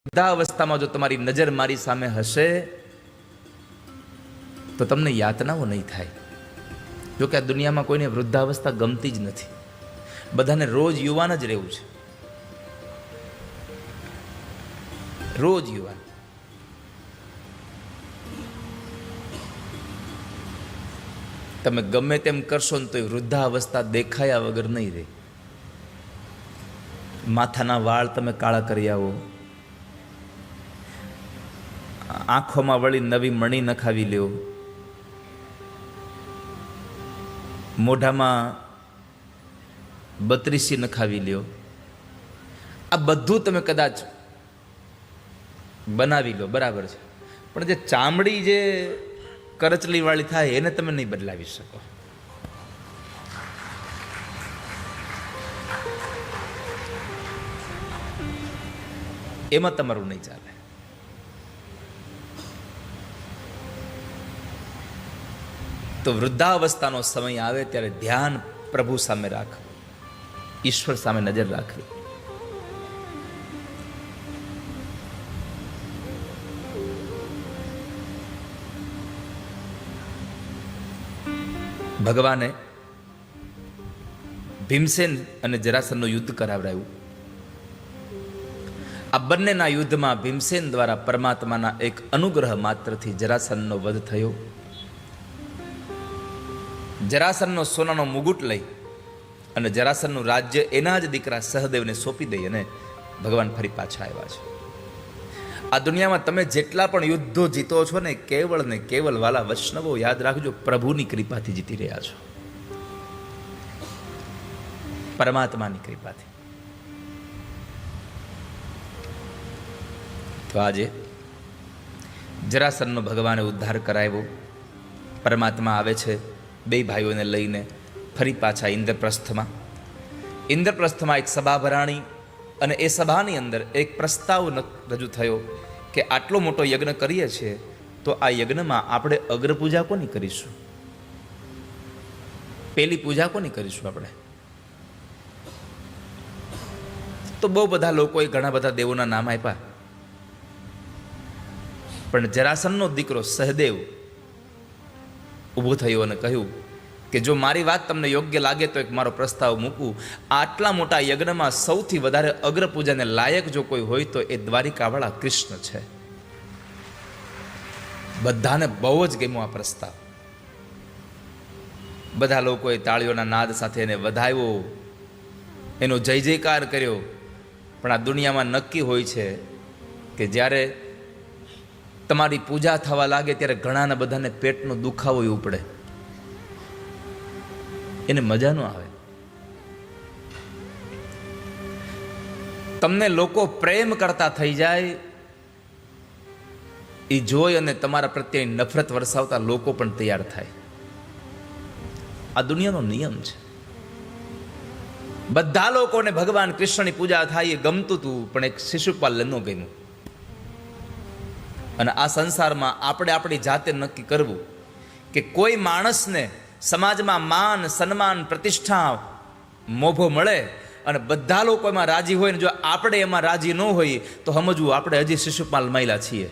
વૃદ્ધાવસ્થામાં જો તમારી નજર મારી સામે હશે તો તમને યાતનાઓ નહીં થાય. જો કે આ દુનિયામાં કોઈને વૃદ્ધાવસ્થા ગમતી જ નથી. બધાને રોજ યુવાન જ રહેવું છે, રોજ યુવાન. તમે ગમે તેમ કરશો ને તો એ વૃદ્ધાવસ્થા દેખાયા વગર નહીં રહે. માથાના વાળ તમે કાળા કરી આવો, આંખોમાં વળી નવી મણી નખાવી લ્યો, મોઢામાં 32 નખાવી લ્યો, આ બધું તમે કદાચ બનાવી લો, બરાબર છે, પણ જે ચામડી જે કરચલી વાળી થાય એને તમે નહીં બદલાવી શકો. એમાં તમારું નહીં ચાલે. તો વૃદ્ધાવસ્થાનો સમય આવે ત્યારે ધ્યાન પ્રભુ સામે રાખવું, ઈશ્વર સામે નજર રાખવી. ભગવાને ભીમસેન અને જરાસનનું યુદ્ધ કરાવડાવ્યું. આ બંનેના યુદ્ધમાં ભીમસેન દ્વારા પરમાત્માના એક અનુગ્રહ માત્રથી જરાસનનો વધ થયો. જરાસનનો સોનાનો મુગુટ લઈ અને જરાસનનું રાજ્ય એના જ દીકરા સહદેવને સોંપી દઈ અને ભગવાન ફરી પાછા આવ્યા છે. આ દુનિયામાં તમે જેટલા પણ યુદ્ધો જીતો છો ને કેવળ વાલા વૈષ્ણવો યાદ રાખજો, પ્રભુની કૃપાથી જીતી રહ્યા છો, પરમાત્માની કૃપાથી. તો આજે જરાસનનો ભગવાને ઉદ્ધાર કરાવ્યો. પરમાત્મા આવે છે બે ભાઈઓને લઈને ફરી પાછા ઇન્દ્રપ્રસ્થમાં. ઇન્દ્રપ્રસ્થમાં એક સભા ભરાણી અને એ સભાની અંદર એક પ્રસ્તાવ રજૂ થયો કે આટલો મોટો યજ્ઞ કરીએ છીએ તો આ યજ્ઞમાં આપણે અગ્રપૂજા કોની કરીશું? પેલી પૂજા કોની કરીશું આપણે? તો બહુ બધા લોકોએ ઘણા બધા દેવોના નામ આપ્યા, પણ જરાસનનો દીકરો સહદેવ ઊભો થયો અને કહ્યું કે જો મારી વાત તમને યોગ્ય લાગે તો એક મારો પ્રસ્તાવ મૂકું. આટલા મોટા યજ્ઞમાં સૌથી વધારે અગ્રપૂજાને લાયક જો કોઈ હોય તો એ દ્વારિકાવાળા કૃષ્ણ છે. બધાને બહુ જ ગમ્યો આ પ્રસ્તાવ. બધા લોકોએ તાળીઓના નાદ સાથે એને વધાવ્યો, એનો જય જયકાર કર્યો. પણ આ દુનિયામાં નક્કી હોય છે કે જ્યારે તમારી પૂજા થવા લાગે ત્યારે ઘણાના બધાને પેટનો દુખાવો ઉપડે, એને મજા ન આવે. તમને લોકો પ્રેમ કરતા થઈ જાય એ જોઈ અને તમારા પ્રત્યે નફરત વરસાવતા લોકો પણ તૈયાર થાય. આ દુનિયાનો નિયમ છે. બધા લોકોને ભગવાન કૃષ્ણની પૂજા થાય એ ગમતું હતું, પણ એક શિશુપાલને ન ગમ્યું. અને આ સંસારમાં આપણે આપણી જાતે નક્કી કરવું કે કોઈ માણસને સમાજમાં માન, સન્માન, પ્રતિષ્ઠા, મોભો મળે અને બધા લોકો એમાં રાજી હોય ને જો આપણે એમાં રાજી ન હોઈએ તો સમજવું આપણે હજી શિશુપાલ મહિલા છીએ.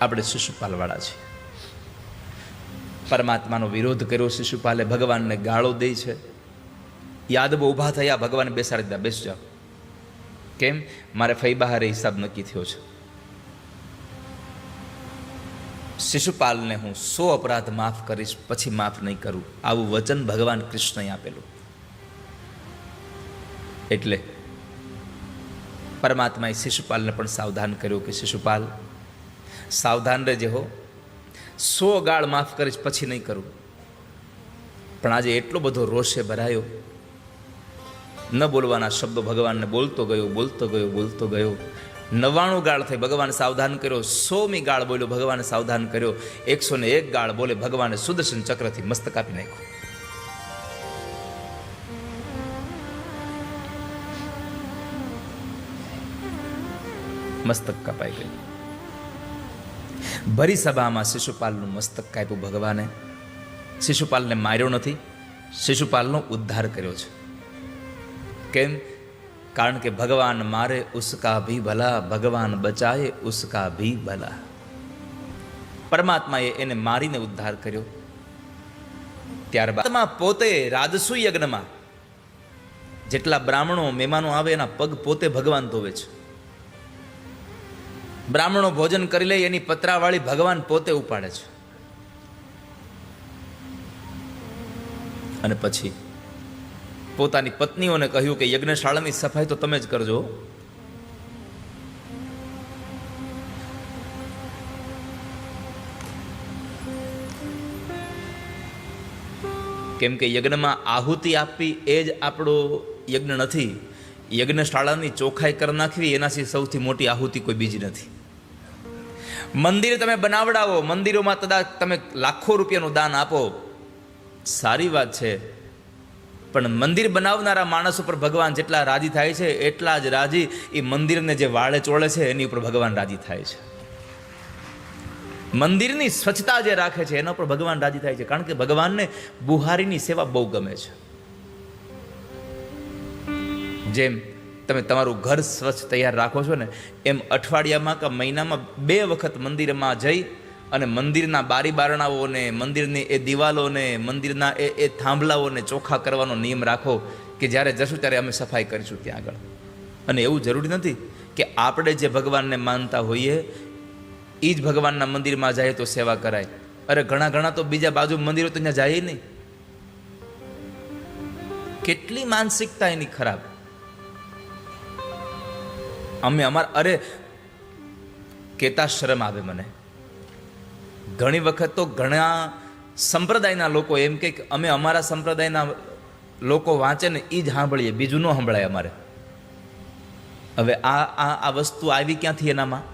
આપણે શિશુપાલવાળા છીએ. પરમાત્માનો વિરોધ કર્યો શિશુપાલે, ભગવાનને ગાળો દે છે. યાદવો ઊભા થયા, ભગવાન બેસાડી દીધા, બેસ જાઓ. કેમ? મારે ફઈ બહારે હિસાબ નક્કી થયો છે. શિશુપાલને હું 100 અપરાધ માફ કરીશ, પછી માફ નહીં કરું, આવું વચન ભગવાન કૃષ્ણએ આપેલું. એટલે પરમાત્માએ શિશુપાલને પણ સાવધાન કર્યો કે શિશુપાલ સાવધાન રહેજે હો, 100 ગાળ માફ કરીશ, પછી નહીં કરું. પણ આજે એટલો બધો રોષે ભરાયો, ન બોલવાના શબ્દો ભગવાનને બોલતો ગયો. 99 ગાળ થઈ, ભગવાન સાવધાન કર્યો. 100મી ગાળ બોલ્યો, ભગવાને સાવધાન કર્યો. 101 ગાળ બોલે, ભગવાને સુદર્શન ચક્રથી મસ્તક કાપી નાખ્યું. મસ્તક કપાઈ ગયું. ભરી સભામાં શિશુપાલનું મસ્તક કાપ્યું ભગવાને. શિશુપાલને માર્યો નથી, શિશુપાલનો ઉદ્ધાર કર્યો છે. કેમ? કારણ કે ભગવાન મારે ઉસકા ભી ભલા, ભગવાન બચાએ ઉસકા ભી ભલા. પરમાત્માએ એને મારીને ઉદ્ધાર કર્યો. ત્યારબાદ પોતે રાજસુ યજ્ઞમાં જેટલા બ્રાહ્મણો મહેમાનો આવે એના પગ પોતે ભગવાન ધોવે છે. બ્રાહ્મણો ભોજન કરી લે એની પતરાવાળી ભગવાન પોતે ઉપાડે છે. અને પછી પોતાની પત્નીઓને કહ્યું કે યજ્ઞશાળાની સફાઈ તો તમે જ કરજો. કેમ કે યજ્ઞમાં આહુતિ આપવી એ જ આપણો યજ્ઞ નથી. યજ્ઞશાળાની ચોખ્ખાઈ કરી નાખવી એનાથી સૌથી મોટી આહુતિ કોઈ બીજી નથી. મંદિર તમે બનાવડાવો, મંદિરોમાં કદાચ તમે લાખો રૂપિયાનું દાન આપો, સારી વાત છે, પણ મંદિર બનાવનારા માણસ ઉપર ભગવાન જેટલા રાજી થાય છે એટલા જ રાજી એ મંદિરને જે વાળે ચોળે છે એની ઉપર ભગવાન રાજી થાય છે. મંદિરની સ્વચ્છતા જે રાખે છે એના ઉપર ભગવાન રાજી થાય છે. કારણ કે ભગવાનને બુહારીની સેવા બહુ ગમે છે. જેમ તમે તમારું ઘર સ્વચ્છ તૈયાર રાખો છો ને, એમ અઠવાડિયામાં કે મહિનામાં 2 વખત મંદિરમાં જઈ અને મંદિરના બારી બારણાઓને, મંદિરની એ દિવાલોને, મંદિરના એ થાંભલાઓને ચોખ્ખા કરવાનો નિયમ રાખો કે જ્યારે જશું ત્યારે અમે સફાઈ કરીશું ત્યાં આગળ. અને એવું જરૂરી નથી કે આપણે જે ભગવાનને માનતા હોઈએ એ જ ભગવાનના મંદિરમાં જાય તો સેવા કરાય. અરે ઘણા તો બીજા બાજુ મંદિરો તો ત્યાં જાય નહીં. કેટલી માનસિકતા એની ખરાબ. અમે અરે કેતા શરમ આવે મને. ઘણી વખત તો ઘણા સંપ્રદાયના લોકો એમ કે અમે અમારા સંપ્રદાયના લોકો વાંચે ને એ જ સાંભળીએ, બીજું ન સંભળાય અમારે. હવે આ વસ્તુ આવી ક્યાંથી એનામાં?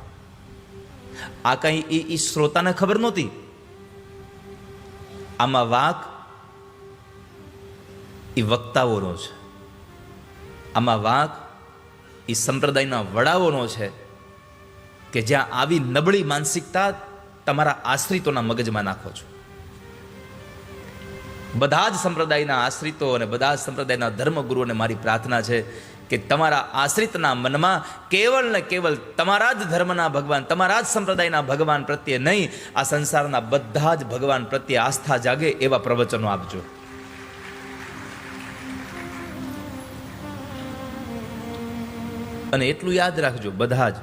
આ કંઈ એ શ્રોતાને ખબર નહોતી. આમાં વાંક એ વક્તાઓનો છે, આમાં વાંક એ સંપ્રદાયના વડાઓનો છે કે જ્યાં આવી નબળી માનસિકતા તમારા આશ્રિતોના મગજમાં નાખો છો. બધા જ સંપ્રદાયના આશ્રિતો અને બધા જ સંપ્રદાયના ધર્મગુરુઓને મારી પ્રાર્થના છે કે તમારા આશ્રિતના મનમાં કેવલ ને કેવલ તમારા જ ધર્મના ભગવાન, તમારા જ સંપ્રદાયના ભગવાન પ્રત્યે નહીં, આ સંસારના બધા જ ભગવાન પ્રત્યે આસ્થા જાગે એવા પ્રવચનો આપજો. અને એટલું યાદ રાખજો બધા જ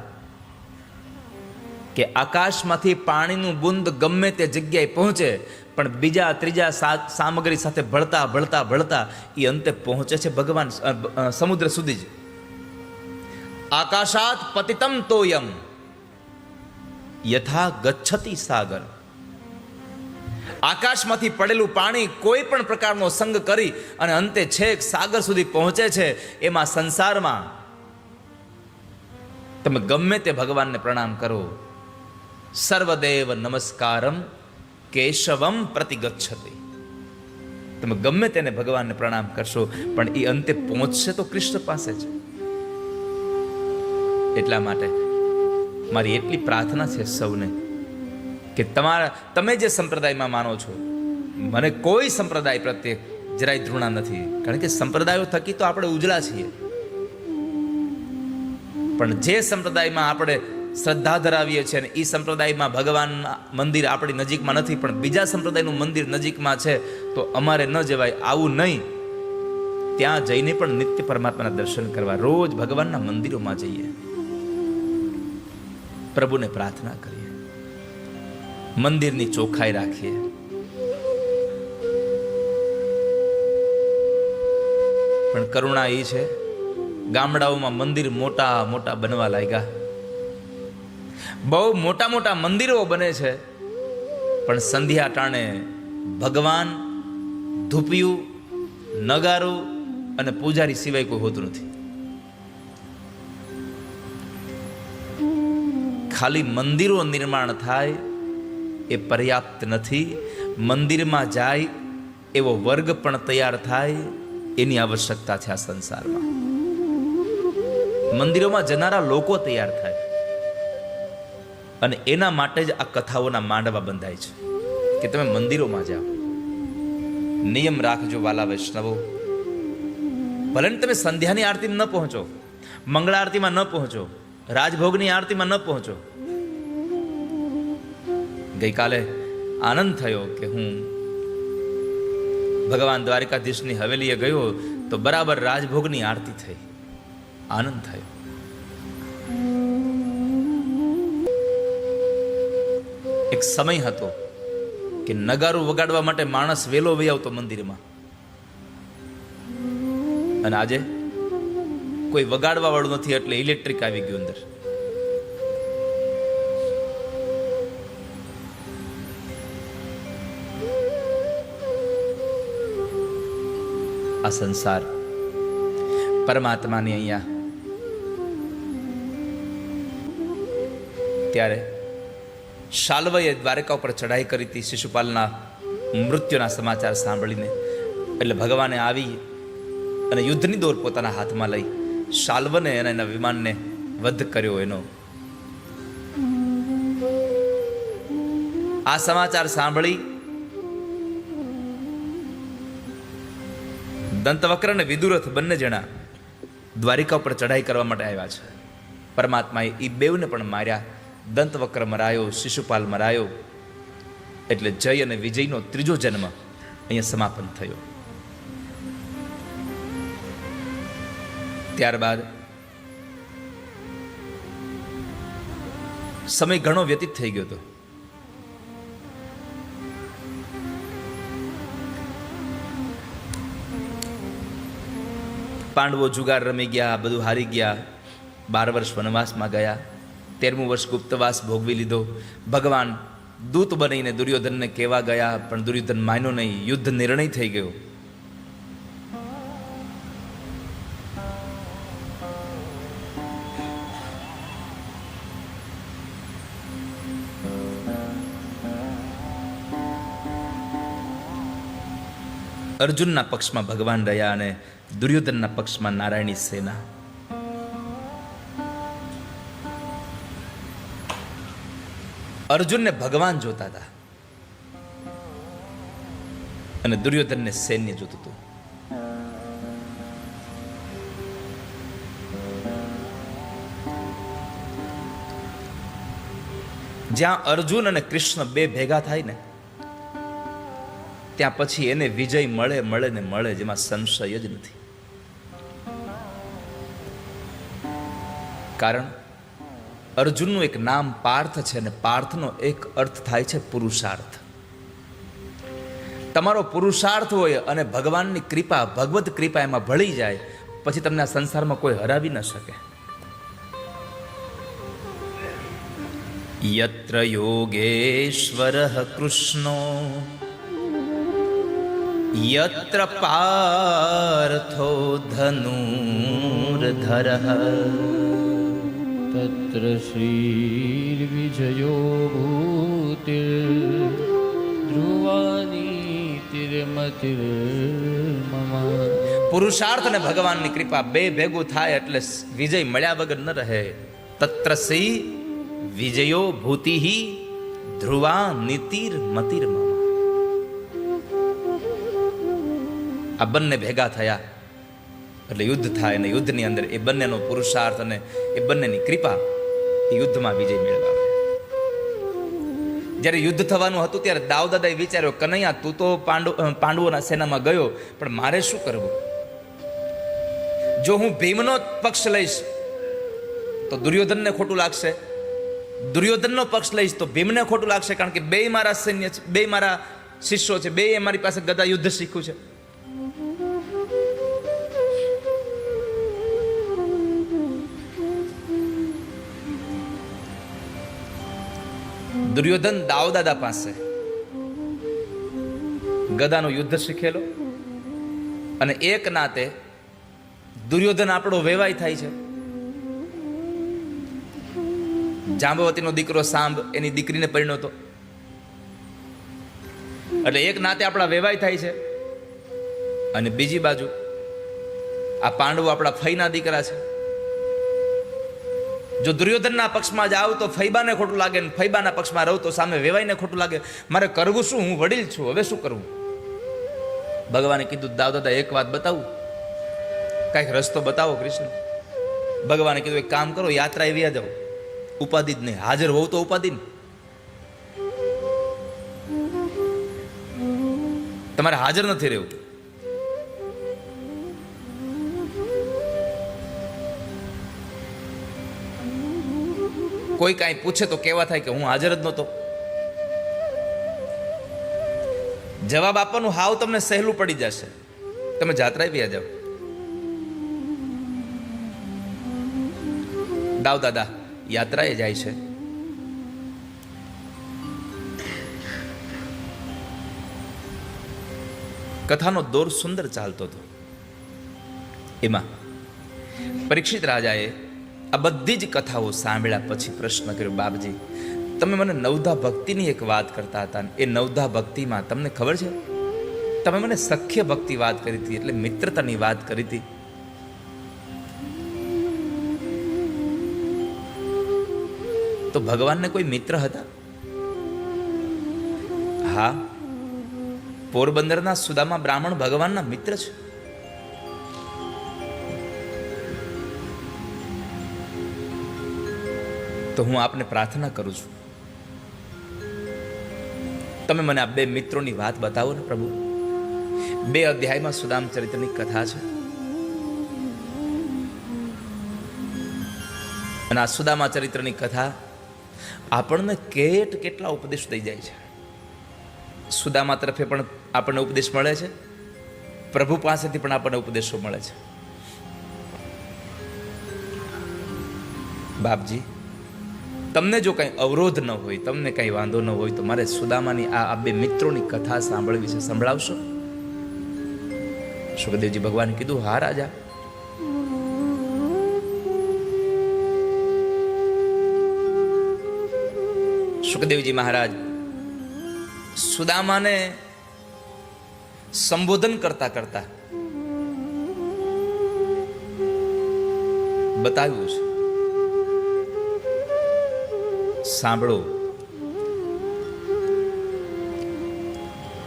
કે આકાશમાંથી પાણીનું બુંદ ગમે તે જગ્યાએ પહોંચે પણ બીજા ત્રીજા સામગ્રી સાથે ભળતા ભળતા ભળતા એ અંતે પહોંચે છે ભગવાન સમુદ્ર સુધી જ. આકાશાત પતિતમ તોયમ યથા ગચ્છતિ સાગર. આકાશમાંથી પડેલું પાણી કોઈ પણ પ્રકારનો સંગ કરી અને અંતે છેક સાગર સુધી પહોંચે છે. એમાં સંસારમાં તમે ગમે તે ભગવાનને પ્રણામ કરો, સર્વદેવ નમસ્કારમ કેશવમ પ્રતિગચ્છતિ. તમે ગમે તેને ભગવાનને પ્રણામ કરશો પણ એ અંતે પહોંચશે તો કૃષ્ણ પાસે છે. એટલા માટે મારી એટલી પ્રાર્થના છે સૌને કે તમે જે સંપ્રદાયમાં માનો છો, મને કોઈ સંપ્રદાય પ્રત્યે જરાય ધૃણા નથી, કારણ કે સંપ્રદાયો થકી તો આપણે ઉજળા છીએ. પણ જે સંપ્રદાયમાં આપણે શ્રદ્ધા ધરાવીએ છીએ અને એ સંપ્રદાયમાં ભગવાન મંદિર આપણી નજીકમાં નથી પણ બીજા સંપ્રદાયનું મંદિર નજીકમાં છે તો અમારે ન જવાય, આવું નહીં. ત્યાં જઈને પણ નિત્ય પરમાત્માના દર્શન કરવા, રોજ ભગવાનના મંદિરોમાં જઈએ, પ્રભુને પ્રાર્થના કરીએ, મંદિરની ચોખ્ખાઈ રાખીએ. પણ કરુણા એ છે ગામડાઓમાં મંદિર મોટા મોટા બનવા લાગ્યા, બહુ મોટા મોટા મંદિરો બને છે પણ સંધ્યા ટાણે ભગવાન, ધૂપિયું, નગારું અને પૂજારી સિવાય કોઈ હોતું નથી. ખાલી મંદિરો નિર્માણ થાય એ પર્યાપ્ત નથી, મંદિરમાં જાય એવો વર્ગ પણ તૈયાર થાય એની આવશ્યકતા છે આ સંસારમાં. મંદિરોમાં જનારા લોકો તૈયાર થાય. અને એના માટે જ આ કથાઓના માંડવા બંધાય છે કે તમે મંદિરોમાં જાઓ, નિયમ રાખજો વાલા વૈષ્ણવો. ભલે ને તમે સંધ્યાની આરતીમાં ન પહોંચો, મંગળા આરતીમાં ન પહોંચો, રાજભોગની આરતીમાં ન પહોંચો. ગઈકાલે આનંદ થયો કે હું ભગવાન દ્વારિકાધીશની હવેલીએ ગયો તો બરાબર રાજભોગની આરતી થઈ. આનંદ થયો. એક સમય હતો કે નગારું વગાડવા માટે માણસ વેલો વહી આવતો મંદિરમાં, અને આજે કોઈ વગાડવા વાળું નથી એટલે ઇલેક્ટ્રિક આવી ગયું અંદર. આ સંસાર પરમાત્માની અહીંયા ત્યારે શાલ્વએ દ્વારકા ઉપર ચઢાઈ કરી હતી શિશુપાલના મૃત્યુના સમાચાર સાંભળીને. એટલે ભગવાને આવી અને યુદ્ધની દોર પોતાના હાથમાં લઈ શાલ્વને અને એના વિમાનને વધ કર્યો. એનો આ સમાચાર સાંભળી દંતવક્ર અને વિદુરથ બંને જણા દ્વારિકા ઉપર ચઢાઈ કરવા માટે આવ્યા છે. પરમાત્માએ એ બેવને પણ માર્યા. દંતવક્ર મરાયો, શિશુપાલ મરાયો. એટલે જય અને વિજયનો ત્રીજો જન્મ અહીંયા સમાપન થયો. ત્યારબાદ સમય ઘણો વ્યતીત થઈ ગયો હતો. પાંડવો જુગાર રમી ગયા, બધું હારી ગયા. 12 વર્ષ વનવાસમાં ગયા. 13મું વર્ષ ગુપ્તવાસ ભોગવી લીધો. ભગવાન દૂત બનીને દુર્યોધનને કહેવા ગયા, પણ દુર્યોધન માન્યો નહીં. યુદ્ધ નિર્ણય થઈ ગયો. અર્જુનના પક્ષમાં ભગવાન રહ્યા અને દુર્યોધનના પક્ષમાં નારાયણી સેના. અર્જુનને ભગવાન જોતા હતા અને દુર્યોધનને સૈન્ય જોતું હતું. જ્યાં અર્જુન અને કૃષ્ણ બે ભેગા થાય ને ત્યાં પછી એને વિજય મળે મળે ને મળે, જેમાં સંશય જ નથી. કારણ અર્જુનનું એક નામ પાર્થ છે અને પાર્થનો એક અર્થ થાય છે પુરુષાર્થ. તમારો પુરુષાર્થ હોય અને ભગવાનની કૃપા, ભગવત કૃપા એમાં ભળી જાય, પછી તમને આ સંસારમાં કોઈ હરાવી ન શકે. યત્ર યોગેશ્વરઃ કૃષ્ણો યત્ર પાર્થો ધનુર્ધરઃ તત્ર શ્રીર્વિજયો ભૂતિર્ધ્રુવાનીતિર્મતિર્મમ. પુરુષાર્થ અને ભગવાનની કૃપા બે ભેગું થાય એટલે વિજય મળ્યા વગર ન રહે. તત્ર શ્રી વિજયો ભૂતિઃ ધ્રુવા નીતિર્મતિર્મમ. આ બંને ભેગા થયા એટલે યુદ્ધ થાય, અને યુદ્ધની અંદર એ બંનેનો પુરુષાર્થ અને એ બંનેની કૃપા એ યુદ્ધમાં વિજય મેળવાવે. જ્યારે યુદ્ધ થવાનું હતું ત્યારે દાઉદાદાએ વિચાર્યો, કનૈયા તું તો પાંડવોના સેનામાં ગયો, પણ મારે શું કરવું? જો હું ભીમનો પક્ષ લઈશ તો દુર્યોધનને ખોટું લાગશે, દુર્યોધનનો પક્ષ લઈશ તો ભીમને ખોટું લાગશે, કારણ કે બે મારા સૈન્ય છે, બે મારા શિષ્યો છે, બે મારી પાસે ગદા યુદ્ધ શીખ્યું છે. દુર્યોધન દાઉદાદા પાસે ગદાનું યુદ્ધ શીખેલો, અને એક નાતે દુર્યોધન આપણો વેવાય થાય છે. જાંબવતીનો દીકરો સાંબ એની દીકરીને પરિણ્યો હતો, એટલે એક નાતે આપણા વેવાય થાય છે. અને બીજી બાજુ આ પાંડવો આપણા ફઈના દીકરા છે, જો દુર્યોધનના પક્ષમાં જાઉં તો ફૈબાને ખોટું લાગે, ને ફૈબાના પક્ષમાં રહું તો સામે વેવાઈને ખોટું લાગે. મારે કરવું શું? હું વડીલ છું, હવે શું કરવું? ભગવાને કીધું, દાદા એક વાત બતાવું, કાંઈક રસ્તો બતાવો કૃષ્ણ. ભગવાને કીધું, એક કામ કરો, યાત્રા એવી જાઓ, ઉપાધિ જ નહીં. હાજર હોવ તો ઉપાધિ ને, તમારે હાજર નથી રહેવું. કોઈ કાંઈ પૂછે તો કેવા થાય કે હું હાજર જ નહોતો. જવાબ આપવાનું હાવ તમને સહેલું પડી જશે. તમે જાત્રાએ વ્યા જાઓ. દાદા યાત્રાએ જાય છે. કથાનો દોર સુંદર ચાલતો હતો. એમાં પરીક્ષિત રાજાએ આ બધી જ કથાઓ સાંભળ્યા પછી પ્રશ્ન કર્યો, બાપજી તમે મને નવધા ભક્તિની એક વાત કરતા હતા, એ નવધા ભક્તિમાં તમને ખબર છે, તમે મને સખ્ય ભક્તિ વાત કરી હતી, એટલે મિત્રતાની વાત કરી હતી. તો ભગવાનને કોઈ મિત્ર હતા? હા, પોરબંદરના સુદામા બ્રાહ્મણ ભગવાનના મિત્ર છે. તો હું આપને પ્રાર્થના કરું છું, તમે મને આ બે મિત્રોની વાત બતાવો ને પ્રભુ. 2 અધ્યાયમાં સુદામ ચરિત્રની કથા છે, અને આ સુદામા ચરિત્રની કથા આપણને કેટલા ઉપદેશ દઈ જાય છે. સુદામા તરફે પણ આપણને ઉપદેશ મળે છે, પ્રભુ પાસેથી પણ આપણને ઉપદેશો મળે છે. બાપજી તમને જો કંઈ અવરોધ ન હોય, તમને કંઈ વાંધો ન હોય, તો મારે સુદામાની આ 2 મિત્રોની કથા સાંભળવી છે, સંભળાવશો? સુખદેવજી ભગવાન કીધું, હા રાજા. સુખદેવજી મહારાજ સુદામાને સંબોધન કરતા કરતા બતાવ્યું છે, સાંભળો.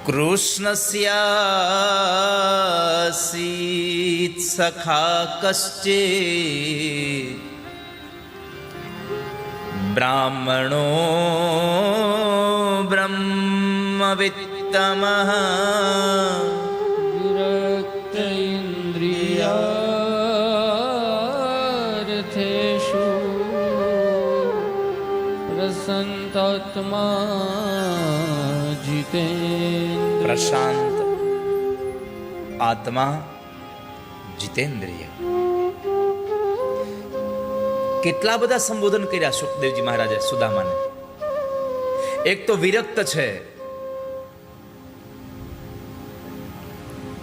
કૃષ્ણસ્યાસીત સખા કશ્ચિત બ્રાહ્મણો બ્રહ્મવિત્તમઃ વિરક્ત ઇન્દ્રિયાર્થેષુ પ્રસન્તાત્મા જીતેન્દ્રિય. પ્રશાંત આત્મા જીતેન્દ્રિય. કેટલા બધા સંબોધન કર્યા સુખદેવજી મહારાજે સુદામાને. એક તો વિરક્ત છે,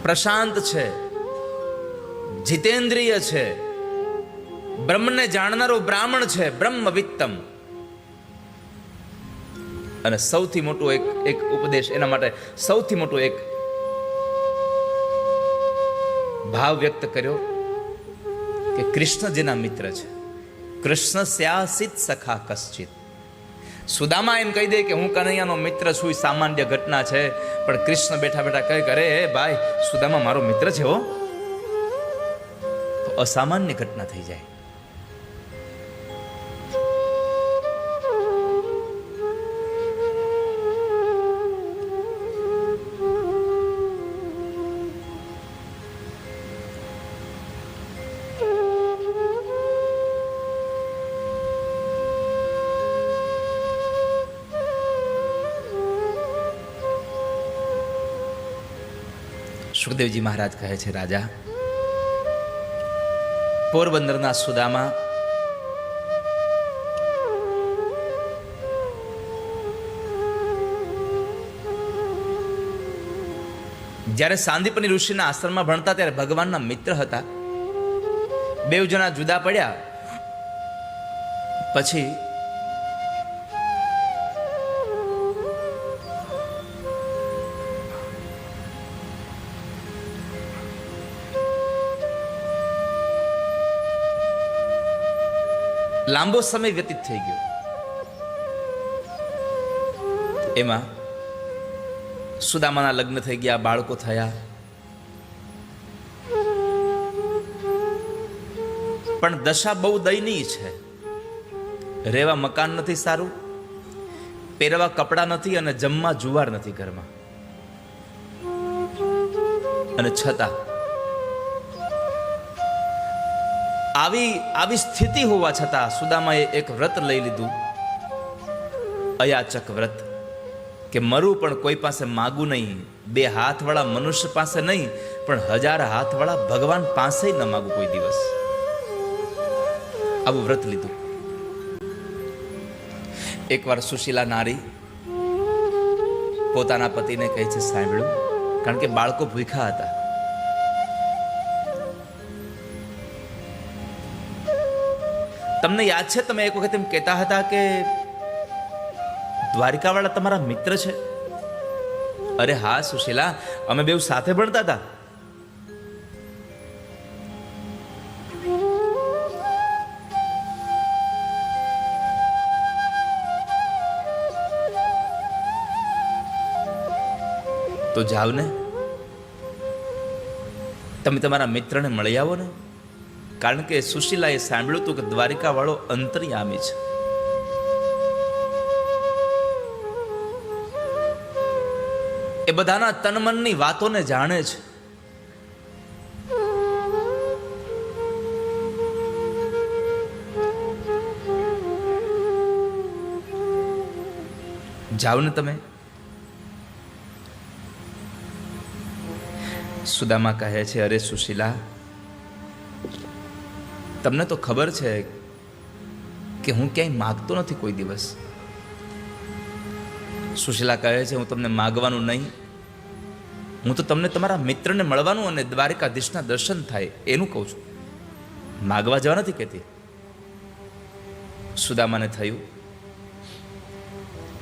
પ્રશાંત છે, જીતેન્દ્રિય છે, બ્રહ્મને જાણનારો બ્રાહ્મણ છે, બ્રહ્મવિત્તમ. અને સૌથી મોટું એક ઉપદેશ, એના માટે સૌથી મોટું એક ભાવ વ્યક્ત કર્યો કે કૃષ્ણ જેના મિત્ર છે. કૃષ્ણ સ્યાસિત સખા કશ્ચિત. સુદામા એમ કહી દે કે હું કનૈયાનો મિત્ર છું, સામાન્ય ઘટના છે, પણ કૃષ્ણ બેઠા બેઠા કહે કરે, ભાઈ સુદામા મારો મિત્ર છે હો, તો અસામાન્ય ઘટના થઈ જાય. સુખદેવજી મહારાજ કહે છે, રાજા પોરબંદરના સુદામા જ્યારે સાંદીપની ઋષિના આશ્રમમાં ભણતા ત્યારે ભગવાનના મિત્ર હતા. 2 જણા જુદા પડ્યા પછી લાંબો સમય વ્યતીત થઈ ગયો. એમાં સુદામાના લગ્ન થઈ ગયા, બાળકો થયા, પણ દશા બહુ દયનીય છે. રહેવા મકાન નથી સારું, પહેરવા કપડાં નથી અને જમવા જુવાર નથી ઘરમાં. અને છતાં આવી સ્થિતિ હોવા છતાં સુદામાએ એક વ્રત લઈ લીધું, અયાચક વ્રત, કે મરું પણ કોઈ પાસે માગું નહીં, 2 હાથવાળા મનુષ્ય પાસે નહીં, પણ 1000 હાથવાળા ભગવાન પાસે ન માગું કોઈ દિવસ. આવું વ્રત લીધું. એકવાર સુશીલા નારી પોતાના પતિને કહે છે, સાંભળ્યું, કારણ કે બાળકો ભૂખ્યા હતા. તમને યાદ છે, તમે એક વખત એમ કહેતા હતા કે દ્વારિકાવાળા તમારા મિત્ર છે? અરે હા સુશીલા, અમે બેઉ સાથે ભણતા હતા. તો જાવ ને, તમે તમારા મિત્રને મળી આવો ને. કારણ કે સુશીલાએ સાંભળ્યું હતું કે દ્વારિકા વાળો અંતર્યામી છે. એ બધાના તનમનની વાતોને જાણે છે. જાઓ ને તમે. સુદામા કહે છે, અરે સુશીલા, તમને તો ખબર છે કે હું ક્યાંય માગતો નથી કોઈ દિવસ. સુશીલા કહે છે, હું તમને માગવાનું નહીં, હું તો તમને તમારા મિત્રને મળવાનું અને દ્વારિકાધીશના દર્શન થાય એનું કહું છું, માગવા જવા નથી કહેતી. સુદામાને થયું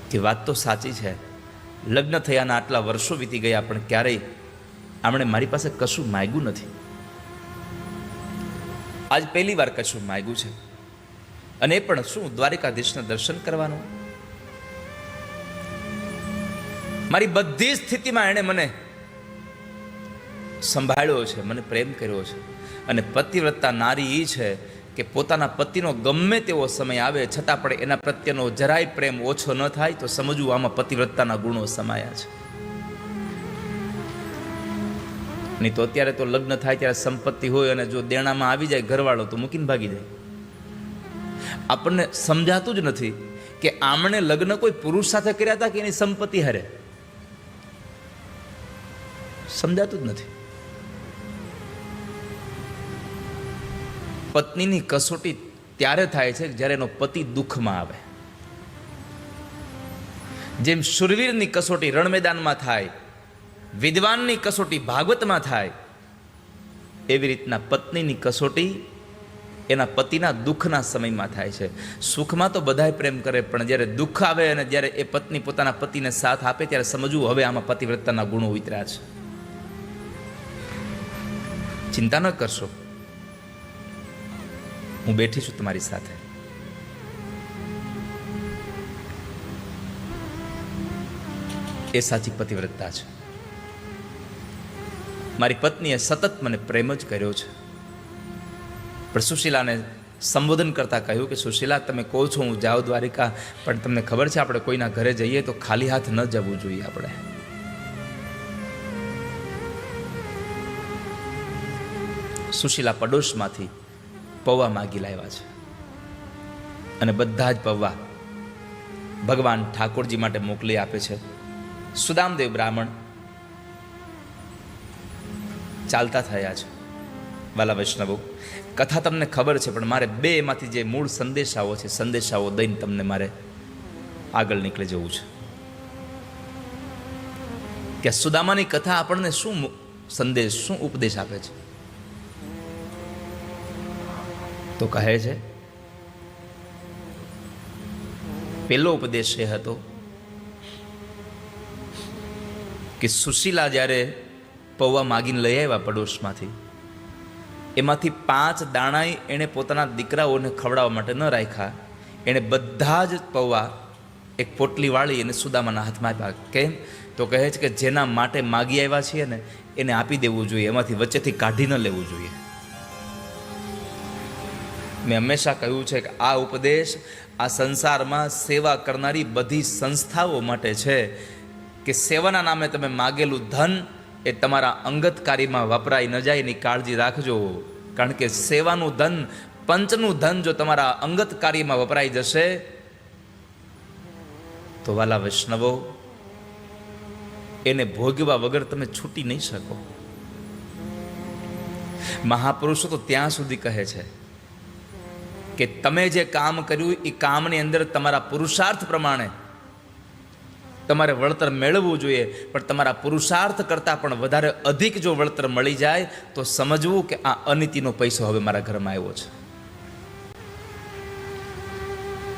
કે વાત તો સાચી છે. લગ્ન થયાના આટલા વર્ષો વીતી ગયા, પણ ક્યારેય આમણે મારી પાસે કશું માગ્યું નથી. આજ પહેલી વાર કશું માગ્યું છે, અને એ પણ શું, દ્વારિકાધીશના દર્શન કરવાનું. મારી બધી સ્થિતિમાં એણે મને સંભાળ્યો છે, મને પ્રેમ કર્યો છે. અને પતિવ્રતા નારી એ છે કે પોતાના પતિનો ગમે તેવો સમય આવે છતાં પણ એના પ્રત્યેનો જરાય પ્રેમ ઓછો ન થાય, તો સમજવું આમાં પતિવ્રતાના ગુણો સમાયા છે. નહીં તો અત્યારે તો લગ્ન થાય ત્યારે સંપત્તિ હોય અને જો દેણામાં આવી જાય ઘરવાળો તો મૂકીને ભાગી જાય. આપણને સમજાતું જ નથી કે આમણે લગ્ન કોઈ પુરુષ સાથે કર્યા હતા કે એની સંપત્તિ હારે. સમજાતું જ નથી. પત્નીની કસોટી ત્યારે થાય છે જ્યારે એનો પતિ દુઃખમાં આવે. જેમ શુરવીરની કસોટી રણ મેદાનમાં થાય, વિદ્વાનની કસોટી ભાગવતમાં થાય, એવી રીતના પત્નીની કસોટી એના પતિના દુઃખના સમયમાં થાય છે. સુખમાં તો બધાય પ્રેમ કરે, પણ જ્યારે દુઃખ આવે અને જ્યારે એ પત્ની પોતાના પતિને સાથ આપે ત્યારે સમજવું હવે આમાં પતિવ્રતાના ગુણો ઉતર્યા છે. ચિંતા ન કરશો, હું બેઠી છું તમારી સાથે. એ સાચી પતિવ્રતા છે. મારી પત્નીએ સતત મને પ્રેમ જ કર્યો છે. પણ સુશીલાને સંબોધન કરતા કહ્યું કે સુશીલા, તમે કહો છો હું જાઉં દ્વારિકા, પણ તમને ખબર છે આપણે કોઈના ઘરે જઈએ તો ખાલી હાથ ન જવું જોઈએ. આપણે સુશીલા પડોશમાંથી પૌવા માગી લાવ્યા છે, અને બધા જ પૌવા ભગવાન ઠાકોરજી માટે મોકલી આપે છે. સુદામદેવ બ્રાહ્મણ ચાલતા થયા છે. વાલા વૈષ્ણવો, કથા તમને ખબર છે, પણ મારે બે એમાંથી જે મૂળ સંદેશાઓ છે, સંદેશાઓ દઈને તમને મારે આગળ નીકળી જવું છે. કે સુદામાની કથા આપણને શું સંદેશ, શું ઉપદેશ આપે છે? તો કહે છે, પહેલો ઉપદેશ એ હતો કે સુશીલા જ્યારે પૌવા માગીને લઈ આવ્યા પડોશમાંથી, એમાંથી 5 દાણાય એણે પોતાના દીકરાઓને ખવડાવવા માટે ન રાખ્યા. એણે બધા જ પૌવા એક પોટલી વાળી અને સુદામાના હાથમાં આપ્યા. કેમ? તો કહે છે કે જેના માટે માગી આવ્યા છીએ ને એને આપી દેવું જોઈએ, એમાંથી વચ્ચેથી કાઢી ન લેવું જોઈએ. મેં હંમેશા કહ્યું છે કે આ ઉપદેશ આ સંસારમાં સેવા કરનારી બધી સંસ્થાઓ માટે છે કે સેવાના નામે તમે માગેલું ધન એ તમારા અંગત કાર્યમાં વપરાઈ ન જાય એની કાળજી રાખજો. કારણ કે સેવાનું ધન, પંચનું ધન જો તમારા અંગત કાર્યમાં વપરાઈ જશે તો વાલા વૈષ્ણવો, એને ભોગવા વગર તમે છૂટી નહીં શકો. મહાપુરુષો તો ત્યાં સુધી કહે છે કે તમે જે કામ કર્યું એ કામની અંદર તમારા પુરુષાર્થ પ્રમાણે તમારે વળતર મેળવવું જોઈએ, પણ તમારા પુરુષાર્થ કરતાં પણ વધારે અધિક જો વળતર મળી જાય તો સમજવું કે આ અનિતિનો પૈસો હવે મારા ઘરમાં આવ્યો છે.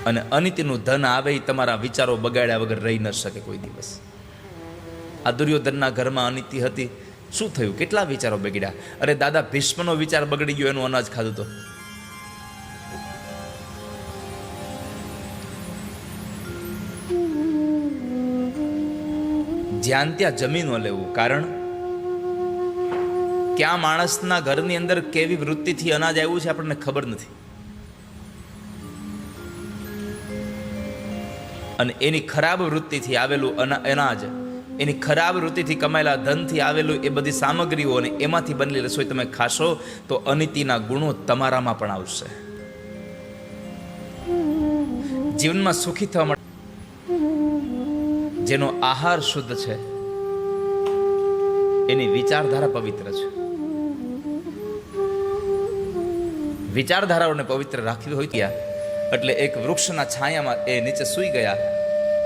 અને અનિતિનું ધન આવે એ તમારા વિચારો બગાડ્યા વગર રહી ન શકે કોઈ દિવસ. આ દુર્યોધનના ઘરમાં અનિતિ હતી, શું થયું? કેટલા વિચારો બગડ્યા. અરે દાદા ભીષ્મનો વિચાર બગડી ગયો, એનું અનાજ ખાધું તો. જ્યાં ત્યાં જમી ન લેવું. કારણ ક્યાં માણસના ઘરની અંદર કેવી વૃત્તિથી અનાજ આવ્યું છે આપણને ખબર નથી. અને એની ખરાબ વૃત્તિથી આવેલું અનાજ, એની ખરાબ વૃત્તિથી કમાયેલા ધનથી આવેલું એ બધી સામગ્રીઓ અને એમાંથી બનેલી રસોઈ તમે ખાશો તો અનિતિના ગુણો તમારામાં પણ આવશે. જીવનમાં સુખી થવા માટે જેનો આહાર શુદ્ધ છે, એની વિચારધારા પવિત્ર છે. વિચારધારાઓને પવિત્ર રાખવી હોય ત્યાં એટલે એક વૃક્ષના છાયામાં એ નીચે સૂઈ ગયા.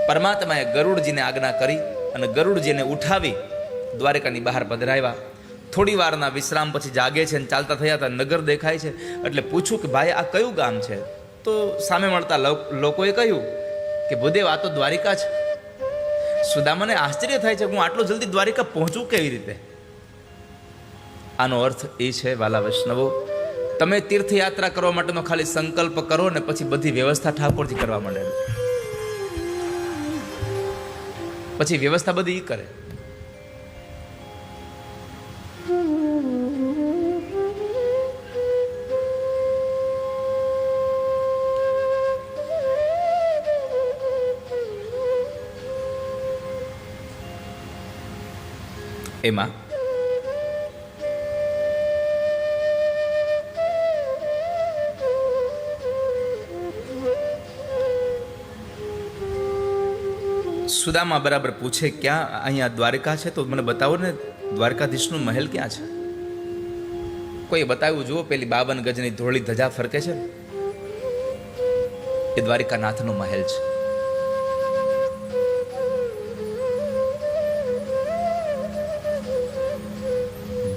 પરમાત્માએ ગરુડજીને આજ્ઞા કરી અને ગરુડજીને ઉઠાવી દ્વારકાની બહાર પધરાવ્યા. થોડી વારના વિશ્રામ પછી જાગે છે અને ચાલતા થયા હતા. નગર દેખાય છે એટલે પૂછ્યું કે ભાઈ આ કયું ગામ છે? તો સામે મળતા લોકોએ કહ્યું કે ભૂદેવ આ તો દ્વારિકા છે. સુદામાને આશ્ચર્ય થાય છે, હું આટલો જલ્દી દ્વારિકા પહોંચું કેવી રીતે? આનો અર્થ એ છે વાલા વૈષ્ણવો, તમે તીર્થયાત્રા કરવા માટેનો ખાલી સંકલ્પ કરો ને પછી બધી વ્યવસ્થા ઠાકોરજી કરવા માંડે. પછી વ્યવસ્થા બધી ઈ કરે. એમાં સુદામા બરાબર પૂછે ક્યાં અહીંયા દ્વારકા છે તો મને બતાવો ને, દ્વારકાધીશનો મહેલ ક્યાં છે? કોઈ બતાવ્યું, જુઓ પેલી 52 ગજની ધોળી ધજા ફરકે છે એ દ્વારિકાનાથનો મહેલ છે.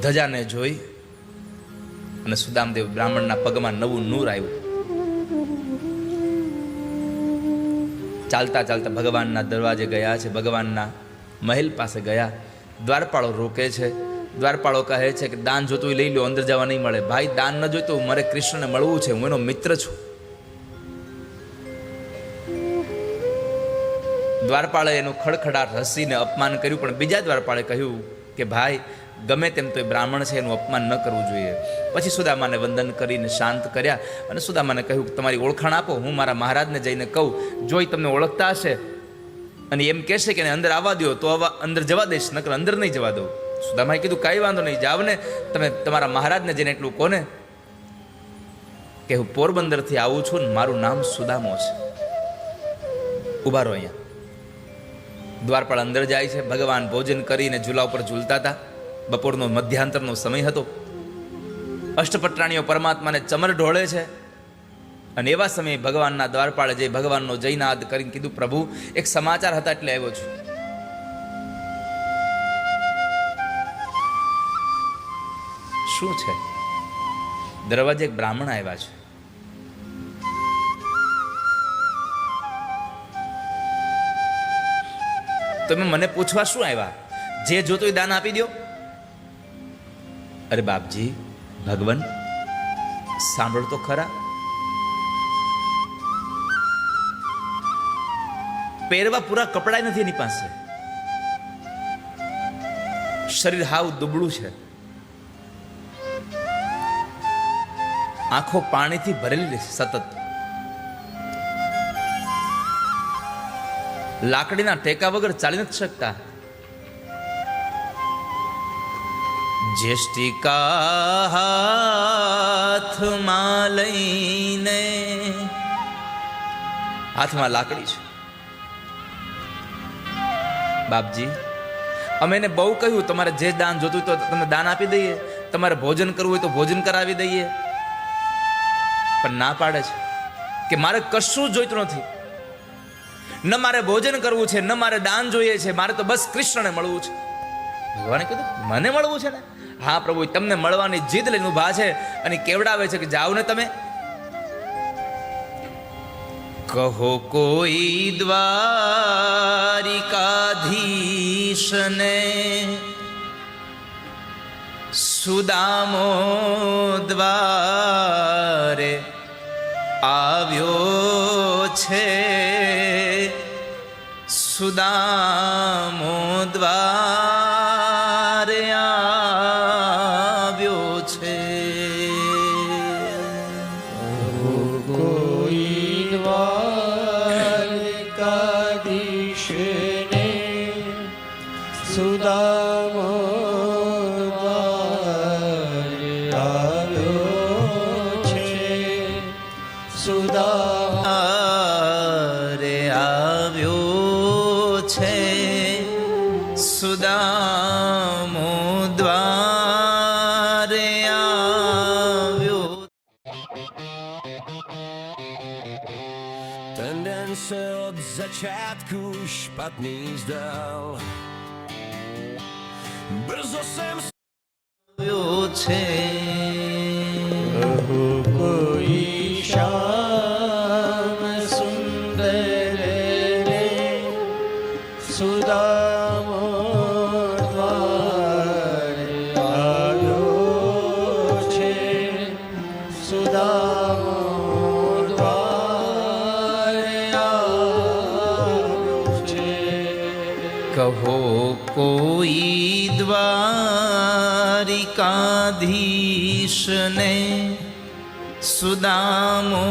ધજાને જોઈ અને સુદામદેવ બ્રાહ્મણના પગમાં નવું નૂર આવ્યું. ચાલતા ચાલતા ભગવાનના દરવાજે ગયા છે, ભગવાનના મહેલ પાસે ગયા. દ્વારપાળો રોકે છે. દ્વારપાળો કહે છે કે દાન જોતું લઈ લો, અંદર જવા નહીં મળે. ભાઈ દાન ન જોઈતું, મારે કૃષ્ણને મળવું છે, હું એનો મિત્ર છું. દ્વારપાળે એનું ખડખડાટ હસીને અપમાન કર્યું, પણ બીજા દ્વારપાળે કહ્યું કે ભાઈ ગમે તેમ તો એ બ્રાહ્મણ છે, એનું અપમાન ન કરવું જોઈએ. પછી સુદામાને વંદન કરીને શાંત કર્યા અને સુદામાને કહ્યું કે તમારી ઓળખાણ આપો, હું મારા મહારાજને જઈને કહું. જો એ તમને ઓળખતા હશે અને એમ કહેશે કે અંદર આવવા દો તો અંદર જવા દઈશ, નકર અંદર નહીં જવા દઉં. સુદામાએ કીધું કાંઈ વાંધો નહીં, જાવ ને તમે તમારા મહારાજને જઈને એટલું કોને કે હું પોરબંદરથી આવું છું ને મારું નામ સુદામો છે. ઉભા રહો અહીંયા. દ્વારપાળ અંદર જાય છે. ભગવાન ભોજન કરીને ઝૂલા ઉપર ઝૂલતા હતા. બપોરનો મધ્યાંતરનો સમય હતો. અષ્ટપટ્રાણીઓ પરમાત્માને ચમર ઢોળે છે અને એવા સમયે ભગવાનના દ્વારપાળે જઈ ભગવાનનો જયનાદ કરીને કીધું, પ્રભુ એક સમાચાર હતા એટલે આવ્યો છું. શું છે? દરવાજે એક બ્રાહ્મણ આવ્યા છે. તમે મને પૂછવા શું આવ્યા? જે જોતું દાન આપી દો. અરે બાપજી, ભગવાન સાંભળ તો ખરા. પહેરવા પૂરા કપડાય નથી એની પાસે. શરીર હાવ દુબળું છે. આંખો પાણીથી ભરેલી છે સતત. લાકડીના ટેકા વગર ચાલી નથી શકતા. જેષ્ટિકા હાથમાં લઈને, હાથમાં લાકડી છે. બાપજી, અમે એને બહુ કહ્યું તમારે જે દાન જોતું હોય તો તમને દાન આપી દઈએ, તમારે ભોજન કરવું હોય તો ભોજન કરાવી દઈએ, પણ ના પાડે છે કે મારે કશું જોઈતું નથી. ન મારે ભોજન કરવું છે, ન મારે દાન જોઈએ છે, મારે તો બસ કૃષ્ણને મળવું છે. ભગવાને કીધું મને મળવું છે ને? હા પ્રભુ, તમને મળવાની જીદ લઈને ઊભા છે અને કેવડાવે છે કે જાઓ ને તમે. કહો કોઈ દ્વારિકાધીશને સુદામો દ્વારે આવ્યો છે, સુદામો દ્વારે આવ્યો છે. કોઈ દ્વારકાધીશને સુદામો દ્વારે આવ્યો છે, સુદારે આવ્યો છે, સુદામો દ્વારે આવ્યો. Tendence od začátku špatný zdal. Brzo jsem આવ્યો છે. કોઈ શ્યામ સુંદર રે સુદામો દ્વારે આવ્યો છે, સુદામો દ્વારે આવ્યો છે. કહો કોઈ દ્વારિકાધીશને સુદામો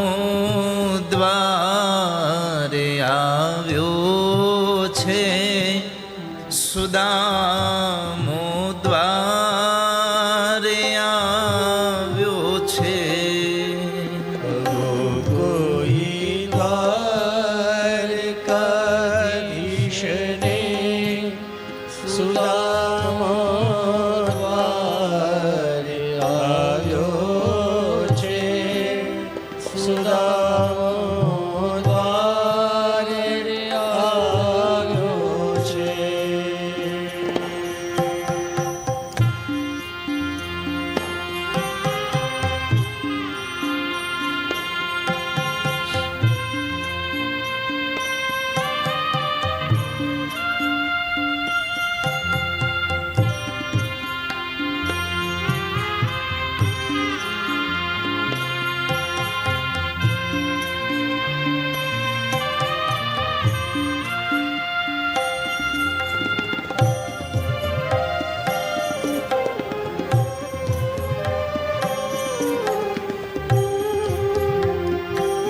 દ્વારે આવ્યો છે, સુદામો દ્વારે આવ્યો છે. કોઈ દ્વારકાધીશને સુદામો દ્વારે આવ્યો છે, સુદામો દ્વારે આવ્યો છે.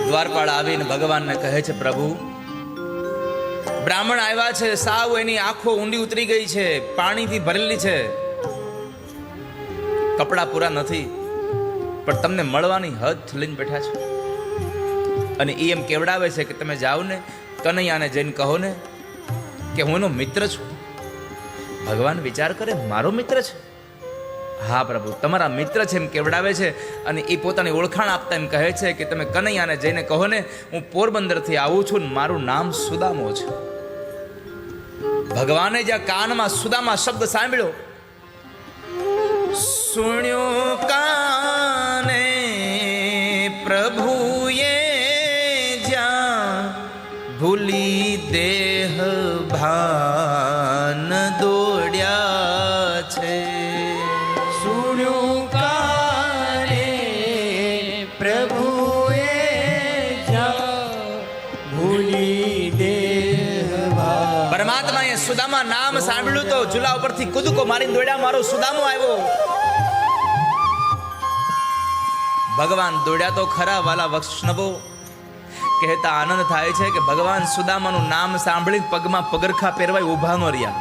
દ્વારપાળ આવીને ભગવાનને કહે છે, પ્રભુ બ્રાહ્મણ આવ્યા છે, સાવ એની આંખો ઊંડી ઉતરી ગઈ છે, પાણીથી ભરેલી છે, કપડા પૂરા નથી, પણ તમને મળવાની હદ લઈને બેઠા છે. અને એ એમ કેવડાવે છે કે તમે જાઓ ને કનૈયાને જઈને કહો ને કે હું એનો મિત્ર છું. ભગવાન વિચાર કરે, મારો મિત્ર છે? હા પ્રભુ, તમારા મિત્ર છે એમ કેવડાવે છે. અને એ પોતાની ઓળખાણ આપતા એમ કહે છે કે તમે કનૈયાને જઈને કહો ને હું પોરબંદરથી આવું છું ને મારું નામ સુદામો છે. ભગવાને જ્યાં કાનમાં સુદામા શબ્દ સાંભળ્યો, સુણ્યો કાને પ્રભુએ જ્યાં, ભૂલી દેહ ભાન દોડ્યા છે. સુણ્યું કાને ભૂલી દેવા પરમાત્માએ સુદામા નામ સાંભળ્યું તો ઝૂલા ઉપરથી કૂદકો મારીને દોડ્યા, મારો સુદામો આવ્યો. ભગવાન દોડ્યા તો ખરા વાલા વૈષ્ણવો, કહેતા આનંદ થાય છે કે ભગવાન સુદામાનું નામ સાંભળી પગમાં પગરખા પહેરવાય ઊભા ન રહ્યા,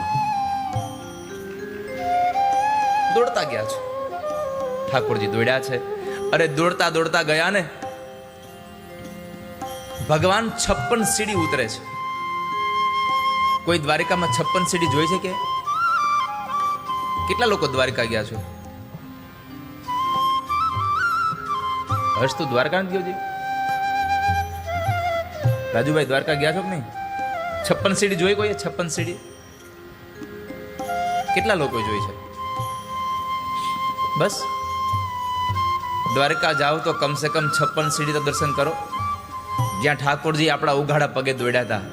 દોડતા ગયા છે. ઠાકોરજી દોડ્યા છે. અરે દોડતા દોડતા ગયા ને ભગવાન 56 સીડી ઉતરે છે. કોઈ દ્વારિકામાં 56 સીડી જોઈ છે કે? કેટલા લોકો દ્વારિકા ગયા છો? હર્ષ તું દ્વારકા નથી ગયો? રાજુભાઈ દ્વારકા ગયા છો કે નહીં? 56 સીડી જોઈ કોઈ? 56 સીડી કેટલા લોકો જોઈ છે? બસ દ્વારકા જાઓ તો કમસે કમ 56 સીડી તો દર્શન કરો, જ્યાં ઠાકોરજી આપણા ઉઘાડા પગે દોડ્યા હતા.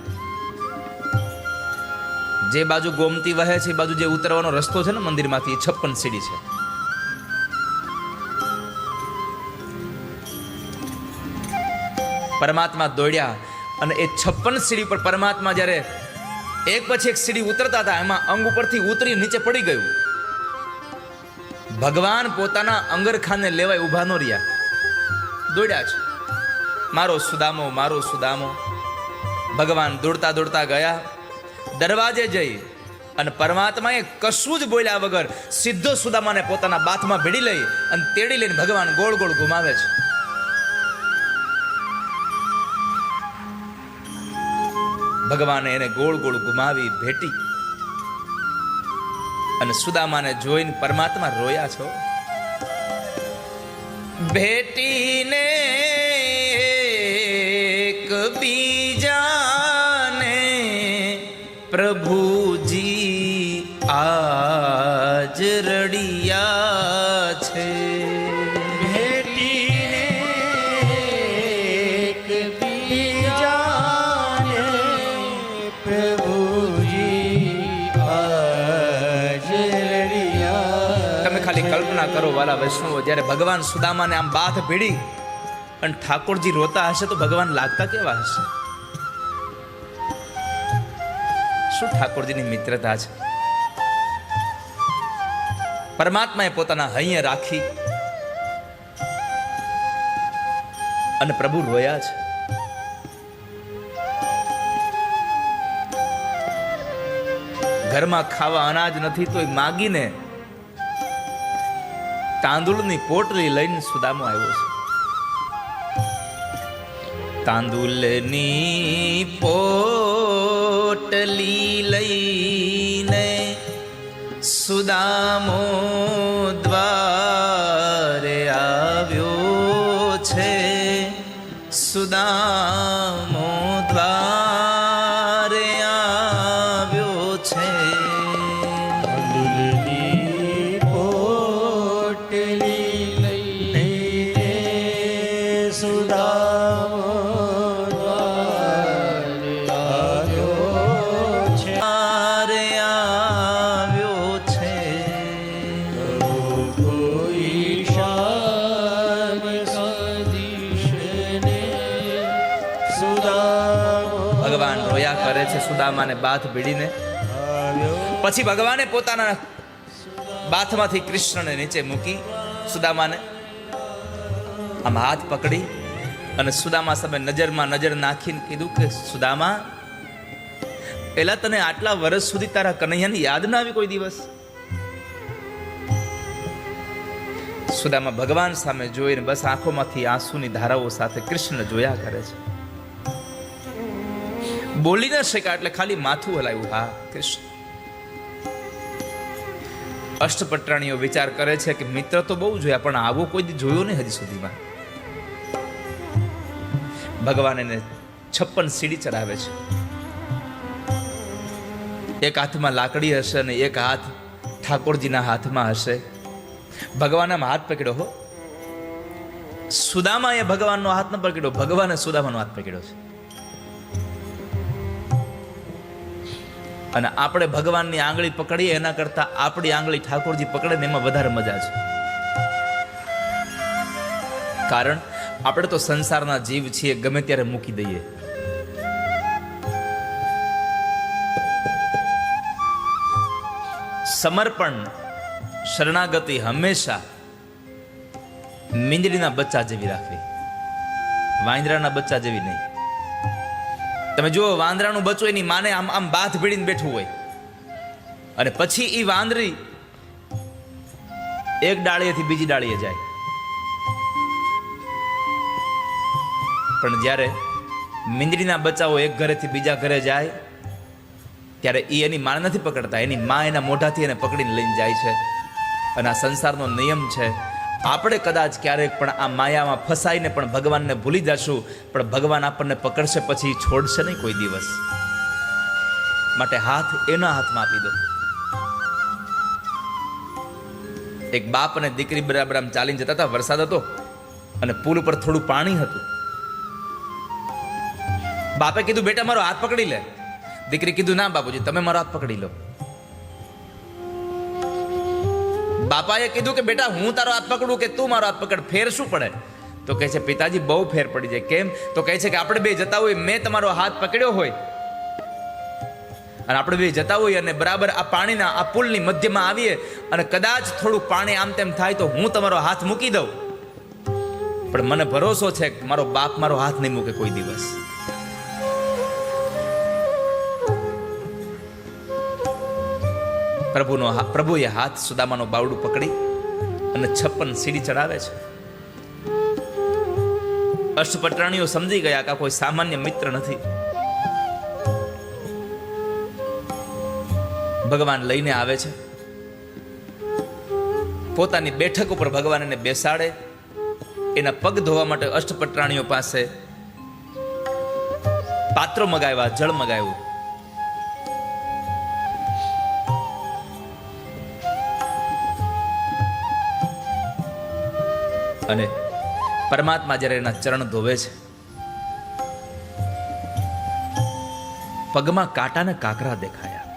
જે બાજુ ગોમતી વહે છે એ બાજુ જે ઉતરવાનો રસ્તો છે ને મંદિરમાંથી, 56 સીડી છે. પરમાત્મા દોડ્યા અને એ 56 સીડી પર પરમાત્મા જ્યારે એક પછી એક સીડી ઉતરતા હતા, એમાં અંગ ઉપરથી ઉતરી નીચે પડી ગયું. ભગવાન પોતાના અંગરખાને લેવાય ઊભા ન રહ્યા, દોડ્યા છે. મારો સુદામો, મારો સુદામો. ભગવાન દોડતા દોડતા ગયા દરવાજે જઈ અને પરમાત્માએ કશું જ બોલ્યા વગર સીધો સુદામાને પોતાના બાથમાં ભીડી લઈ અને તેડી લઈને ભગવાન ગોળ ગોળ ઘુમાવે છે. ભગવાને એને ગોળ ગોળ ઘુમાવી ભેટી અને સુદામાને જોઈને પરમાત્મા રોયા છો. ભેટીને એક બીજાને પ્રભુજી આજ રડિયા છે. ભેટીને એક બીજાને પ્રભુજી આજ રડિયા. તમે ખાલી કલ્પના કરો વાલા વૈષ્ણવો, જ્યારે ભગવાન સુદામાને આમ બાથ ભીડી અને ઠાકોરજી રોતા હશે તો ભગવાન લાગતા કેવા હશે? શું ઠાકોરજીની મિત્રતા છે! પરમાત્માએ પોતાના હૈયે રાખી અને પ્રભુ રોયા છે. ઘરમાં ખાવા અનાજ નથી તો માગીને તાંદુળની પોટલી લઈને સુદામો આવ્યો છે. તાંદુલની પોટલી લઈને સુદામો દ્વારે આવ્યો છે. સુદામો દ્વારે આવ્યો છે. તાંદુલની પોટલી લઈને સુદામો દ્વારે આવ્યો છે. દ્વારે આવ્યો છે. કોઈ શાન સદીશને સુદામો ભગવાન રોયા કરે છે સુદામાને બાથ ભીડીને. પછી ભગવાને પોતાના બાથમાંથી કૃષ્ણને નીચે મૂકી સુદામાને આમ હાથ પકડી અને સુદામા સામે નજરમાં નજર નાખીને કીધું કે સુદામા, એલા તને આટલા વર્ષ સુધી તારા કનૈયાની યાદ ના આવી કોઈ દિવસ? સુદામા ભગવાન સામે જોઈને બસ આંખોમાંથી આંસુની ધારાઓ સાથે કૃષ્ણ જોયા કરે છે. બોલી ન શક્યા એટલે ખાલી માથું હલાવ્યું. હા કૃષ્ણ. અષ્ટપટ્રાણીઓ વિચાર કરે છે કે મિત્ર તો બહુ જોયા પણ આવો કોઈ દી જોયો નહીં હજી સુધીમાં. ભગવાન એને 56 સીડી ચડાવે છે. એક હાથમાં લાકડી હશે અને એક હાથ ઠાકોરજીના હાથમાં હશે. ભગવાન આમ હાથ પકડ્યો હો. સુદામાએ ભગવાનનો હાથ ન પકડ્યો, ભગવાને સુદામાનો હાથ પકડ્યો છે. અને આપણે ભગવાનની આંગળી પકડીએ એના કરતા આપણી આંગળી ઠાકોરજી પકડે ને એમાં વધારે મજા છે. કારણ આપણે તો સંસારના જીવ છીએ, ગમે ત્યારે મૂકી દઈએ. સમર્પણ, શરણાગતિ હંમેશા મીંદડીના બચ્ચા જેવી રાખવી, વાંદરાના બચ્ચા જેવી નહીં. તમે જુઓ, વાંદરાનું બચ્ચું એની માને આમ આમ બાથ ભીડીને બેઠું હોય, અને પછી એ વાંદરી એક ડાળીએથી બીજી ડાળીએ જાય. પણ જ્યારે મીંદડીના બચ્ચાઓ એક ઘરેથી બીજા ઘરે જાય ત્યારે એ એની માને નથી પકડતા, એની માં એના મોઢાથી એને પકડીને લઈને જાય છે. અને આ સંસારનો નિયમ છે. આપણે કદાચ ક્યારેક પણ આ માયામાં ફસાઈને પણ ભગવાનને ભૂલી જશું, પણ ભગવાન આપણને પકડશે પછી છોડશે નહીં કોઈ દિવસ. માટે હાથ એના હાથમાં આપી દો. એક બાપ અને દીકરી બરાબર આમ ચાલીને જતા હતા. વરસાદ હતો અને પુલ ઉપર થોડું પાણી હતું. બાપે કીધું, બેટા મારો હાથ પકડી લે. દીકરી કીધું, ના બાપુજી, તમે મારો હાથ પકડી લો. બાપાએ કીધું કે બેટા હું તારો હાથ પકડું કે તું મારો હાથ પકડ, ફેર શું પડે? તો કહે છે, પિતાજી બહુ ફેર પડી જાય. કેમ? તો કહે છે કે આપણે બે જતા હોય, મેં તમારો હાથ પકડ્યો હોય અને આપણે બે જતા હોઈએ અને બરાબર આ પાણીના આ પુલની મધ્યમાં આવીએ અને કદાચ થોડું પાણી આમ તેમ થાય તો હું તમારો હાથ મૂકી દઉં, પણ મને ભરોસો છે કે મારો બાપ મારો હાથ નહીં મૂકે કોઈ દિવસ. પ્રભુએ હાથ સુદામાનો બાવડું પકડી અને 56 સીડી ચડાવે છે. અષ્ટપટરાણીઓ સમજી ગયા કે કોઈ સામાન્ય મિત્ર નથી. ભગવાન લઈને આવે છે. પોતાની બેઠક ઉપર ભગવાન એને બેસાડે. એના પગ ધોવા માટે અષ્ટપટરાણીઓ પાસે પાત્રો મગાવ્યા, જળ મગાવ્યું. અને પરમાત્મા જ્યારે એના ચરણ ધોવે છે, પગમાં કાંટા ને કાકરા દેખાયા.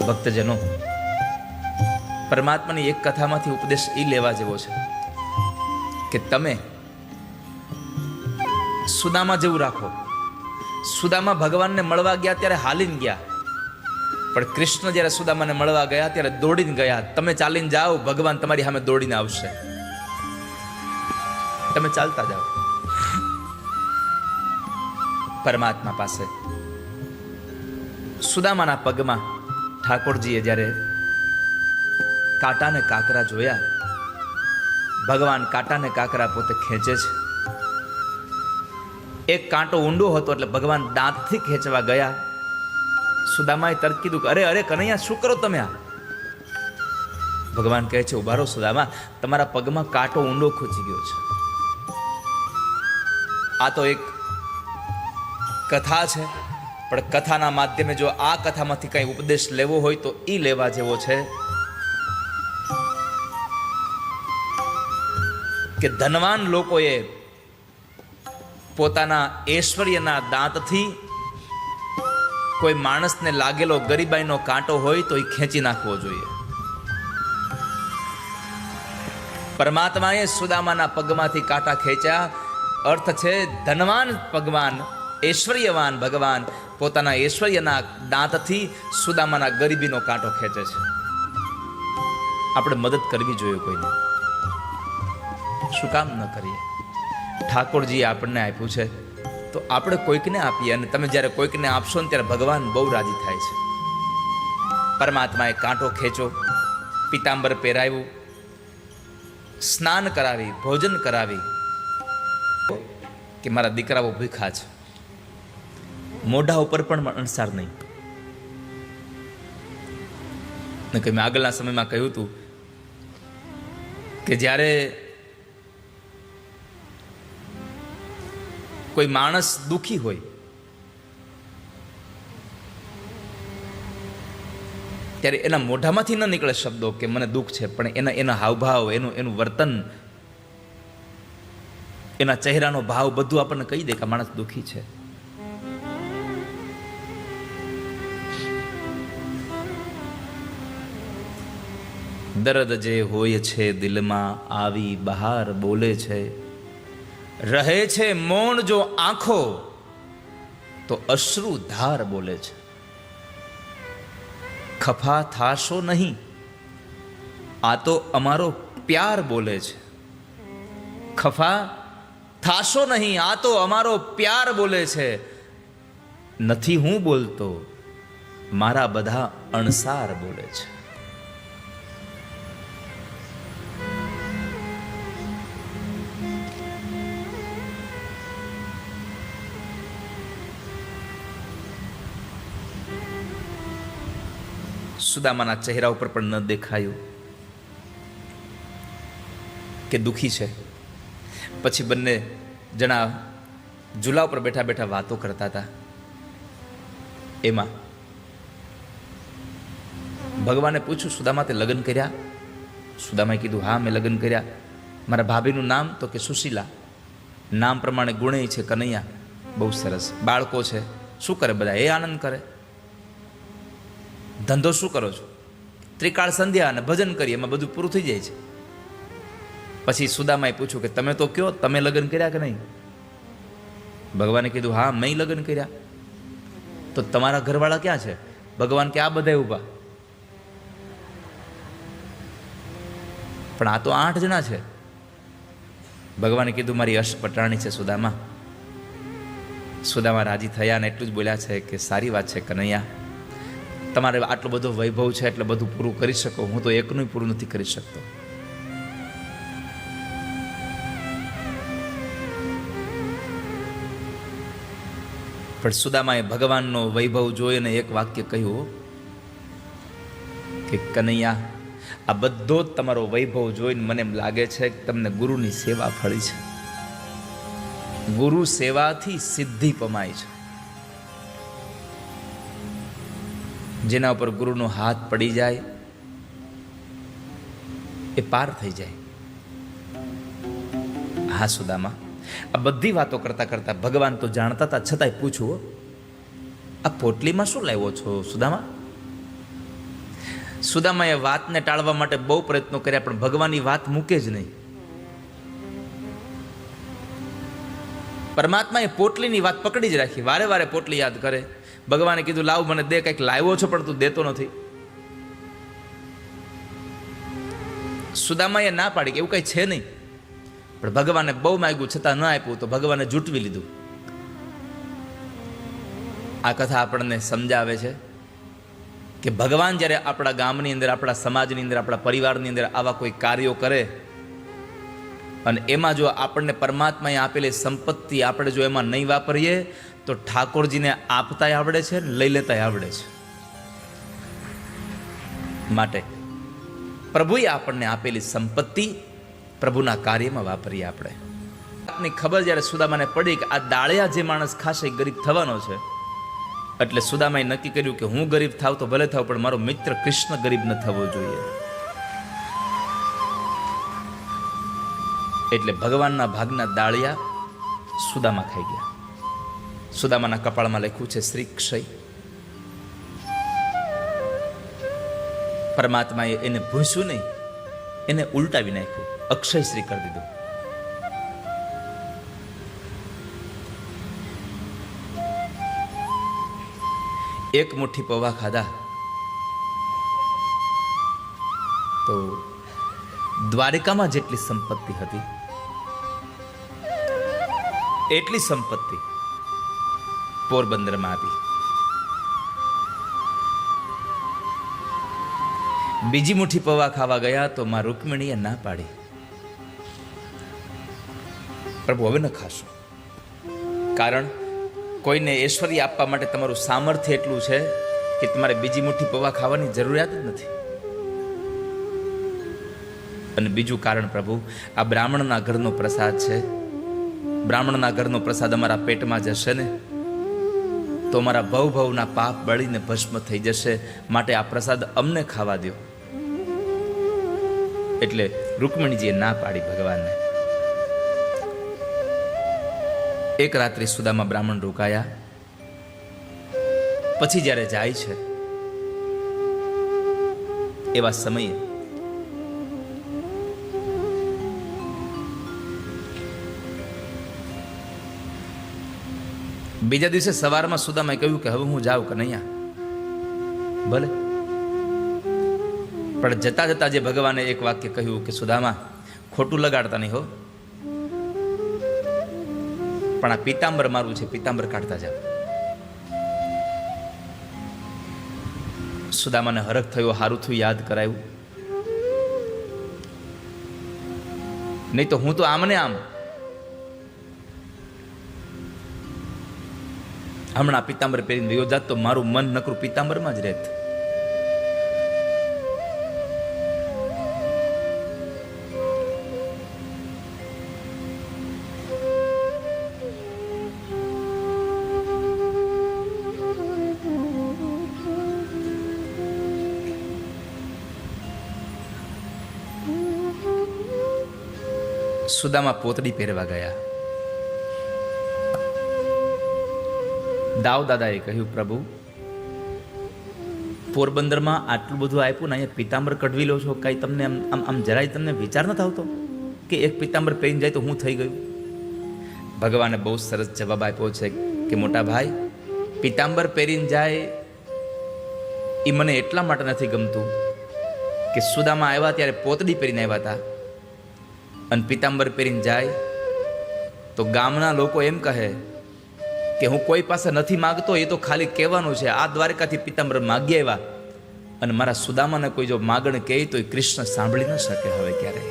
ભક્તજનો, પરમાત્માની એક કથામાંથી ઉપદેશ એ લેવા જેવો છે કે તમે સુદામા જેવું રાખો. સુદામા ભગવાનને મળવા ગયા ત્યારે હાલીને ગયા, પણ કૃષ્ણ જ્યારે સુદામાને મળવા ગયા ત્યારે દોડીને ગયા. તમે ચાલીને જાઓ, ભગવાન તમારી સામે દોડીને આવશે. તમે ચાલતા જાઓ પરમાત્મા પાસે. સુદામાના પગમાં ઠાકોરજીએ જ્યારે કાંટા ને કાકરા જોયા, ભગવાન કાંટા ને કાકરા પોતે ખેંચે છે. એક કાંટો ઊંડો હતો એટલે ભગવાન દાંતથી ખેંચવા ગયા. સુદામાએ તરત કીધું, અરે અરે કનૈયા, શું કરો તમે? આ ભગવાન કહે છે, ઉભા રહો સુદામા, તમારા પગમાં કાંટો ઊંડો ખૂંચી ગયો છે. આ તો એક કથા છે, પણ કથાના માધ્યમે જો આ કથામાંથી કંઈ ઉપદેશ લેવો હોય તો એ લેવા જેવો છે કે ધનવાન લોકોએ પોતાના ઐશ્વર્યના દાંતથી કોઈ માણસને લાગેલો ગરીબાઈનો કાંટો હોય તો એ ખેંચી નાખવો જોઈએ. પરમાત્માએ સુદામાના પગમાંથી કાંટા ખેંચ્યા. અર્થ છે ધનવાન ભગવાન, ઐશ્વર્યવાન ભગવાન પોતાના ઐશ્વર્યના દાંતથી સુદામાના ગરીબીનો કાંટો ખેંચે છે. આપણે મદદ કરવી જોઈએ કોઈને. શું કામ ન કરીએ? ઠાકોરજીએ આપણને આપ્યું છે તો આપણે કોઈકને આપીએ. અને તમે જ્યારે કોઈકને આપશો ને ત્યારે ભગવાન બહુ રાજી થાય છે. પરમાત્માએ કાંટો ખેંચો, પીતાંબર પહેરાવ્યું, સ્નાન કરાવી, ભોજન કરાવી કે મારા દીકરાઓ ભૂખા છે. મોઢા ઉપર પણ અણસાર નહીં. ને કે મેં આગળના સમયમાં કહ્યું હતું કે જ્યારે કોઈ માણસ દુઃખી હોય ત્યારે એના મોઢામાંથી ન નીકળે શબ્દો કે મને દુઃખ છે, પણ એના હાવભાવ, એનું વર્તન, એના ચહેરાનો ભાવ બધું આપણને કહી દે કે માણસ દુઃખી છે. દર્દ જે હોય છે દિલમાં આવી બહાર બોલે છે, રહે છે મૌન જો આંખો તો અશ્રુ ધાર બોલે છે. ખફા થાશો નહીં, આ તો અમારો પ્યાર બોલે છે. ખફા થાશો નહીં, આ તો અમારો પ્યાર બોલે છે. નથી હું બોલતો, મારા બધા અણસાર બોલે છે. સુદામાના ચહેરા ઉપર પણ ન દેખાયું કે દુખી છે. પછી બંને જણા ઝૂલા ઉપર બેઠા બેઠા વાતો કરતા હતા. એમાં ભગવાને પૂછ્યું, સુદામા તે લગ્ન કર્યા? સુદામાએ કીધું, હા મેં લગ્ન કર્યા. મારા ભાભીનું નામ? તો કે સુશીલા. નામ પ્રમાણે ગુણેય છે કનૈયા. બહુ સરસ. બાળકો છે? શું કરે બધા? એ આનંદ કરે. ધંધો શું કરો છો? ત્રિકાળ સંધ્યા અને ભજન કરીએ, એમાં બધું પૂરું થઈ જાય છે. પછી સુદામાએ પૂછ્યું કે તમે તો કયો, તમે લગ્ન કર્યા કે નહીં? ભગવાને કીધું, હા મેં લગ્ન કર્યા. તો તમારા ઘરવાળા ક્યાં છે? ભગવાન કે આ બધા ઊભા. પણ આ તો 8 જણા છે. ભગવાને કીધું, મારી અષ્ટપટાણી છે સુદામા. સુદામા રાજી થયા અને એટલું જ બોલ્યા છે કે સારી વાત છે કનૈયા, તમારે આટલો બધો વૈભવ છે એટલે બધું પૂરું કરી શકો, હું તો એકનું પૂરું નથી કરી શકતો. પણ સુદામાએ ભગવાનનો વૈભવ જોઈને એક વાક્ય કહ્યું કે કનૈયા, આ બધો જ તમારો વૈભવ જોઈને મને એમ લાગે છે કે તમને ગુરુની સેવા ફળી છે. ગુરુ સેવાથી સિદ્ધિ પમાય છે. જેના ઉપર ગુરુનો હાથ પડી જાય એ પાર થઈ જાય. હા સુદામા, આ બધી વાતો કરતા કરતા ભગવાન તો જાણતા હતા, છતાંય પૂછવું, આ પોટલીમાં શું લાવ્યો છો સુદામા? સુદામાએ વાતને ટાળવા માટે બહુ પ્રયત્નો કર્યા, પણ ભગવાનની વાત મૂકે જ નહીં. પરમાત્માએ પોટલીની વાત પકડી જ રાખી. વારે વારે પોટલી યાદ કરે. ભગવાને કીધું, લાવ મને દે, કંઈક લાવ્યો છો પણ તું દેતો નથી. સુદામાએ ના પાડી કે એવું કંઈ છે નહીં. પણ ભગવાને બહુ માંગ્યું છતાં ન આપ્યું, તો ભગવાને જૂટવી લીધું. આ કથા આપણને સમજાવે છે કે ભગવાન જ્યારે આપણા ગામની અંદર, આપણા સમાજની અંદર, આપણા પરિવારની અંદર આવા કોઈ કાર્યો કરે અને એમાં જો આપણને પરમાત્માએ આપેલી સંપત્તિ આપણે જો એમાં નહીં વાપરીએ તો ઠાકોરજીને આપતાય આવડે છે, લઈ લેતાય આવડે છે. માટે પ્રભુએ આપણને આપેલી સંપત્તિ પ્રભુના કાર્યમાં વાપરીએ આપણે. આપની ખબર જ્યારે સુદામાને પડી કે આ દાળિયા જે માણસ ખાશે એ ગરીબ થવાનો છે, એટલે સુદામાએ નક્કી કર્યું કે હું ગરીબ થાવ તો ભલે થાવ, પણ મારો મિત્ર કૃષ્ણ ગરીબ ન થવો જોઈએ. એટલે ભગવાનના ભાગના દાળિયા સુદામા ખાઈ ગયા. સુદામાના કપાળમાં લખ્યું છે શ્રી ક્ષય. પરમાત્માએ એને ભૂસ્યું નહીં, એને ઉલટાવી નાખ્યું, અક્ષય શ્રી કરી દીધું. એક મુઠ્ઠી પૌવા ખાધા તો દ્વારિકામાં જેટલી સંપત્તિ હતી એટલી સંપત્તિ પોરબંદરમાં આવી. બીજી મુઠ્ઠી પૌવા ખાવા ગયા તો માં રૂકમિણીએ ના પાડી, પ્રભુ હવે ન ખાશો. કારણ કોઈને ઐશ્વર્ય આપવા માટે તમારું સામર્થ્ય એટલું છે કે તમારે બીજી મુઠ્ઠી પૌવા ખાવાની જરૂરિયાત જ નથી. અને બીજું કારણ, પ્રભુ આ બ્રાહ્મણના ઘરનો પ્રસાદ છે, બ્રાહ્મણના ઘરનો પ્રસાદ અમારા પેટમાં જશે ને તો અમારા ભવના પાપ બળીને ભસ્મ થઈ જશે, માટે આ પ્રસાદ અમને ખાવા દો. એટલે રૂકમણીજીએ ના પાડી ભગવાનને. એક રાત્રિ સુદામા બ્રાહ્મણ રોકાયા. પછી જ્યારે જાય છે એવા સમયે બીજા દિવસે સવારમાં સુદામાએ કહ્યું કે હવે હું જાઉં કનૈયા. ભલે પણ જતા જતા જે ભગવાને એક વાક્ય કહ્યું કે સુદામા, ખોટું લગાડતા નહીં હો, પણ આ પીતાંબર મારું છે, પીતાંબર કાઢતા જાવ. સુદામાને હરખ થયો, હારું થયું યાદ કરાયું, નહીં તો હું તો આમને આમ હમણાં પીતાંબર પહેરીને વયો જાત તો મારું મન નકરું પીતાંબરમાં જ રહેત. સુદામા પોતડી પહેરવા ગયા. દાવ દાદાએ કહ્યું, પ્રભુ પોરબંદરમાં આટલું બધું આપ્યું ને અહીંયા પીતાંબર કઢવી લો છો, કાંઈ તમને આમ જરાય તમને વિચાર ન આવતો કે એક પીતાંબર પહેરીને જાય તો હું થઈ ગયું? ભગવાને બહુ સરસ જવાબ આપ્યો છે કે મોટા ભાઈ, પીતાંબર પહેરીને જાય એ મને એટલા માટે નથી ગમતું કે સુદામા આવ્યા ત્યારે પોતડી પહેરીને આવ્યા હતા, અને પીતાંબર પહેરીને જાય તો ગામના લોકો એમ કહે કે હું કોઈ પાસે નથી માગતો, એ તો ખાલી કહેવાનું છે, આ દ્વારકાથી પીતાંબર માગી આવ્યા, અને મારા સુદામાને કોઈ જો માગણ કહે તો એ કૃષ્ણ સાંભળી ન શકે હવે ક્યારે.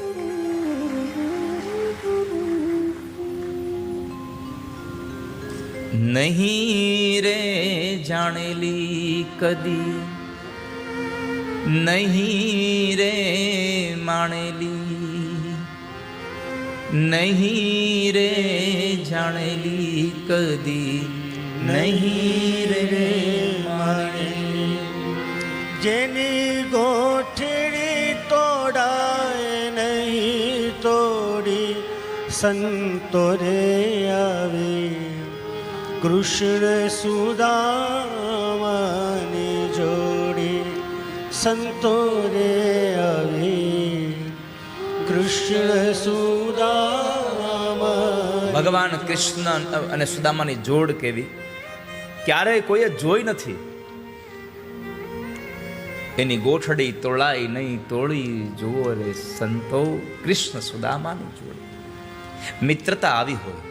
નહીં રે જાણેલી કદી, નહીં રે માણેલી, નહીં રે જાણેલી કદી, નહીં રે માણેલી. જેની ગોઠડી તોડાય નહીં તોડી, સંતો રે આવી કૃષ્ણ સુદામાની જોડી, સંતો રે આવી કૃષ્ણ સુદામા. ભગવાન કૃષ્ણ અને સુદામાની જોડ કેવી ક્યારેય કોઈએ જોઈ નથી. એની ગોઠડી તોળાઈ નહીં તોડી, જુઓ રે સંતો કૃષ્ણ સુદામાની જોડ. મિત્રતા આવી હોય.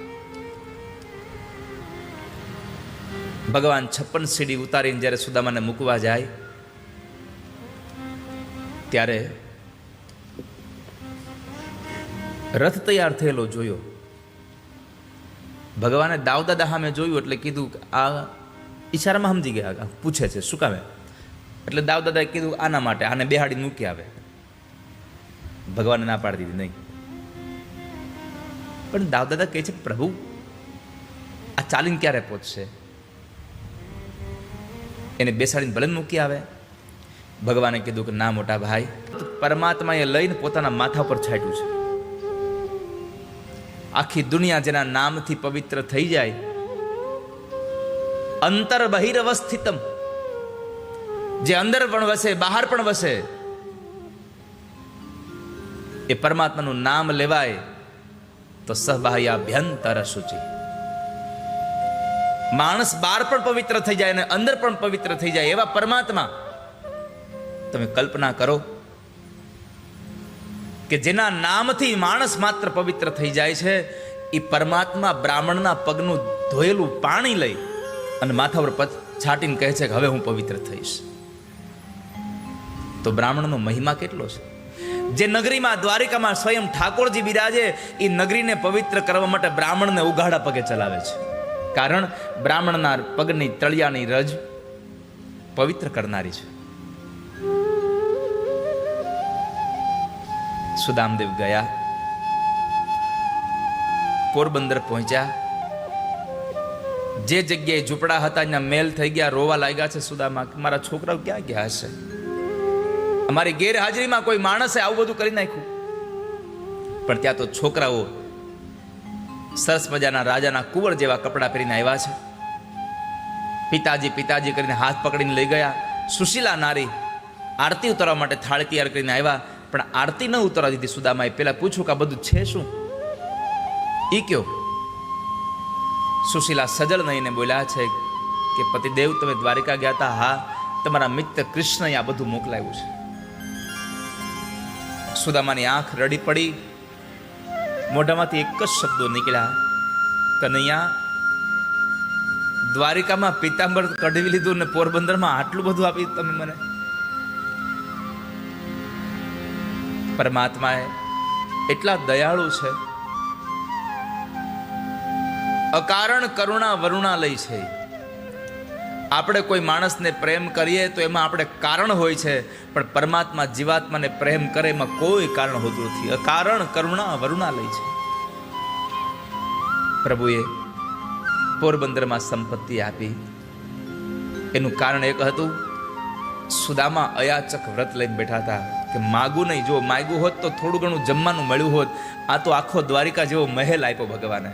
ભગવાન 56 સીડી ઉતારીને જ્યારે સુદામાને મૂકવા જાય ત્યારે રથ તૈયાર થયેલો જોયો. ભગવાને દાવદાદા સામે જોયું એટલે કીધું, આ ઈશારામાં સમજી ગયા, પૂછે છે શું કામે? એટલે દાવદાદાએ કીધું, આના માટે, આને બેહાડીને મૂકી આવે. ભગવાને ના પાડી દીધી, નહીં. પણ દાવદાદા કહે છે, પ્રભુ આ ચાલીને ક્યારે પહોંચશે? એને બેસાડીને ભલે મૂકી આવે. ભગવાને કીધું કે ના મોટા ભાઈ, પરમાત્માએ લઈને પોતાના માથા પર છાંટ્યું છે. આખી દુનિયા જેના નામથી પવિત્ર થઈ જાય, અંતર બહિરવસ્થિતમ, જે અંદર પણ વસે બહાર પણ વસે, એ પરમાત્માનું નામ લેવાય તો સહબાહ્યાભ્યંતર શુચિ. માણસ બહાર પણ પવિત્ર થઈ જાય અને અંદર પણ પવિત્ર થઈ જાય એવા પરમાત્મા તમે કલ્પના કરો કે જેના નામથી માણસ માત્ર પવિત્ર થઈ જાય છે. એ પરમાત્મા બ્રાહ્મણના પગનું ધોયેલું પાણી લઈ અને માથા પર છાટીને કહે છે કે હવે હું પવિત્ર થઈશ. તો બ્રાહ્મણનો મહિમા કેટલો છે. જે નગરીમાં દ્વારિકામાં સ્વયં ઠાકોરજી બિરાજે, એ નગરીને પવિત્ર કરવા માટે બ્રાહ્મણને ઉઘાડા પગે ચલાવે છે. કારણ બ્રાહ્મણના પગની તળિયાની રજ પવિત્ર કરનારી છે. સુદામદેવ ગયા, પોરબંદર પહોંચ્યા. જે જગ્યાએ ઝૂંપડા હતા ત્યાં મેલ થઈ ગયા, રોવા લાગ્યા છે સુદામા, મારા છોકરાઓ ક્યાં ગયા હશે? અમારી ગેરહાજરીમાં કોઈ માણસે આવું બધું કરી નાખ્યું. પણ ત્યાં તો છોકરાઓ સરસ મજાના રાજાના કુંવર જેવા કપડાં પહેરીને આવ્યા છે. પિતાજી પિતાજી કરીને હાથ પકડીને લઈ ગયા. સુશીલા નારી આરતી ઉતારવા માટે થાળી તૈયાર કરીને આવ્યા, પણ આરતી ન ઉતારવા દીધી સુદામાએ. પેલા પૂછ્યું કે આ બધું છે શું? ઈ કયો? સુશીલા સજળ નહીને બોલ્યા છે કે પતિદેવ, તમે દ્વારિકા ગયા હતા? હા, તમારા મિત્ર કૃષ્ણએ આ બધું મોકલાવ્યું છે. સુદામાની આંખ રડી પડી, મોઢામાંથી એક જ શબ્દો નીકળ્યા, કનૈયા, દ્વારિકામાં પીતાંબર કઢવી લીધું ને પોરબંદરમાં આટલું બધું આપ્યું તમે મને. પરમાત્માએ એટલા દયાળુ છે, અકારણ કરુણા વરુણાલય છે. આપણે કોઈ માણસને પ્રેમ કરીએ તો એમાં આપણે કારણ હોય છે, પણ પરમાત્મા જીવાત્માને પ્રેમ કરે એમાં કોઈ કારણ હોતું નથી. અકારણ કરુણા વરુણાલય છે. પ્રભુએ પોરબંદરમાં સંપત્તિ આપી, એનું કારણ એક હતું, સુદામા અયાચક વ્રત લઈને બેઠા હતા કે માગું નહીં, જો માગ્યું હોત તો થોડું ઘણું જમવાનું મળ્યું હોત. આ તો આખો દ્વારિકા જેવો મહેલ આપ્યો ભગવાને.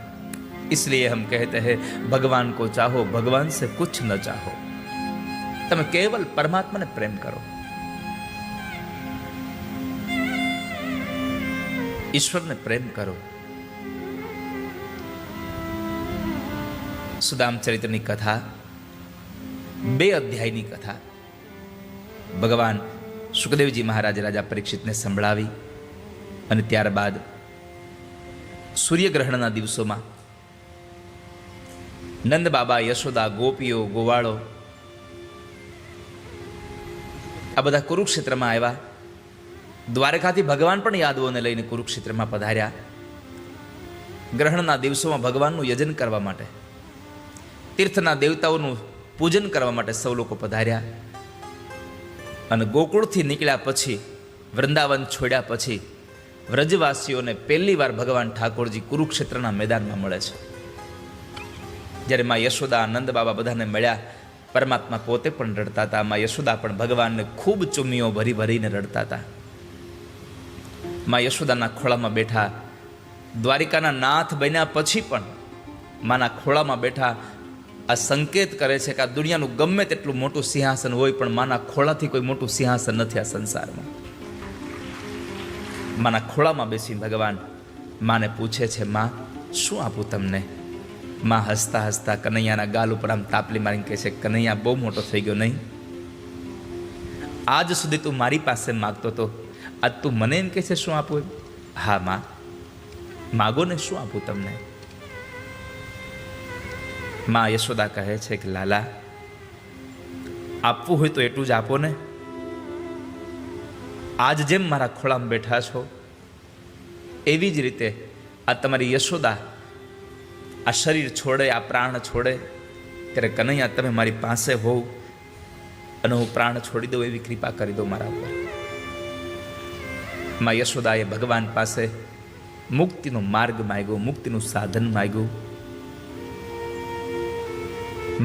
इसलिए हम कहते हैं भगवान को चाहो, भगवान से कुछ न चाहो. તમે કેવલ પરમાત્માને પ્રેમ કરો, ઈશ્વરને પ્રેમ કરો. સુદામ ચરિત્રની કથા 2 અધ્યાયની કથા ભગવાન સુખદેવજી મહારાજ રાજા પરીક્ષિતને સંભળાવી, અને ત્યારબાદ સૂર્યગ્રહણના દિવસોમાં નંદ બાબા, યશોદા, ગોપીઓ, ગોવાળો આ બધા કુરુક્ષેત્રમાં આવ્યા. દ્વારકાથી ભગવાન પણ યાદવોને લઈને કુરુક્ષેત્રમાં પધાર્યા. ગ્રહણના દિવસોમાં ભગવાનનું યજન કરવા માટે, તીર્થના દેવતાઓનું પૂજન કરવા માટે સૌ લોકો પધાર્યા. અને ગોકુળથી નીકળ્યા પછી, વૃંદાવન છોડ્યા પછી વ્રજવાસીઓને પહેલી વાર ભગવાન ઠાકોરજી કુરુક્ષેત્રના મેદાનમાં મળે છે. જ્યારે માં યશોદા, નંદ બાબા બધાને મળ્યા, પરમાત્મા પોતે પણ રડતા હતા. માં યશોદા પણ ભગવાનને ખૂબ ચુમ્મીઓ ભરી ભરીને રડતા હતા. માં યશોદાના ખોળામાં બેઠા, દ્વારિકાના નાથ બન્યા પછી પણ માના ખોળામાં બેઠા. આ સંકેત કરે છે કે આ દુનિયાનું ગમે તેટલું મોટું સિંહાસન હોય, પણ માના ખોળાથી કોઈ મોટું સિંહાસન નથી આ સંસારમાં. માના ખોળામાં બેસીને ભગવાન માને પૂછે છે, માં શું આપું તમને? માં હસતા હસતા કનૈયાના ગાલ ઉપર આમ તાપલી મારીને કહે છે, કનૈયા બહુ મોટો થઈ ગયો નહીં? આજ સુધી તું મારી પાસે માગતો હતો, આજ તું મને એમ કહે છે શું આપું? હા માં, માગો ને, શું આપું તમને? માં યશોદા કહે છે કે લાલા, આપવું હોય તો એટલું જ આપો ને. આજ જેમ મારા ખોળામાં બેઠા છો, એવી જ રીતે આ તમારી યશોદા આ શરીર છોડે, આ પ્રાણ છોડે, ત્યારે કનૈયા તમે મારી પાસે હોવ અને હું પ્રાણ છોડી દઉં એવી કૃપા કરી દો મારા ઉપર. માં યશોદાએ ભગવાન પાસે મુક્તિનો માર્ગ માંગ્યો, મુક્તિનું સાધન માંગ્યું.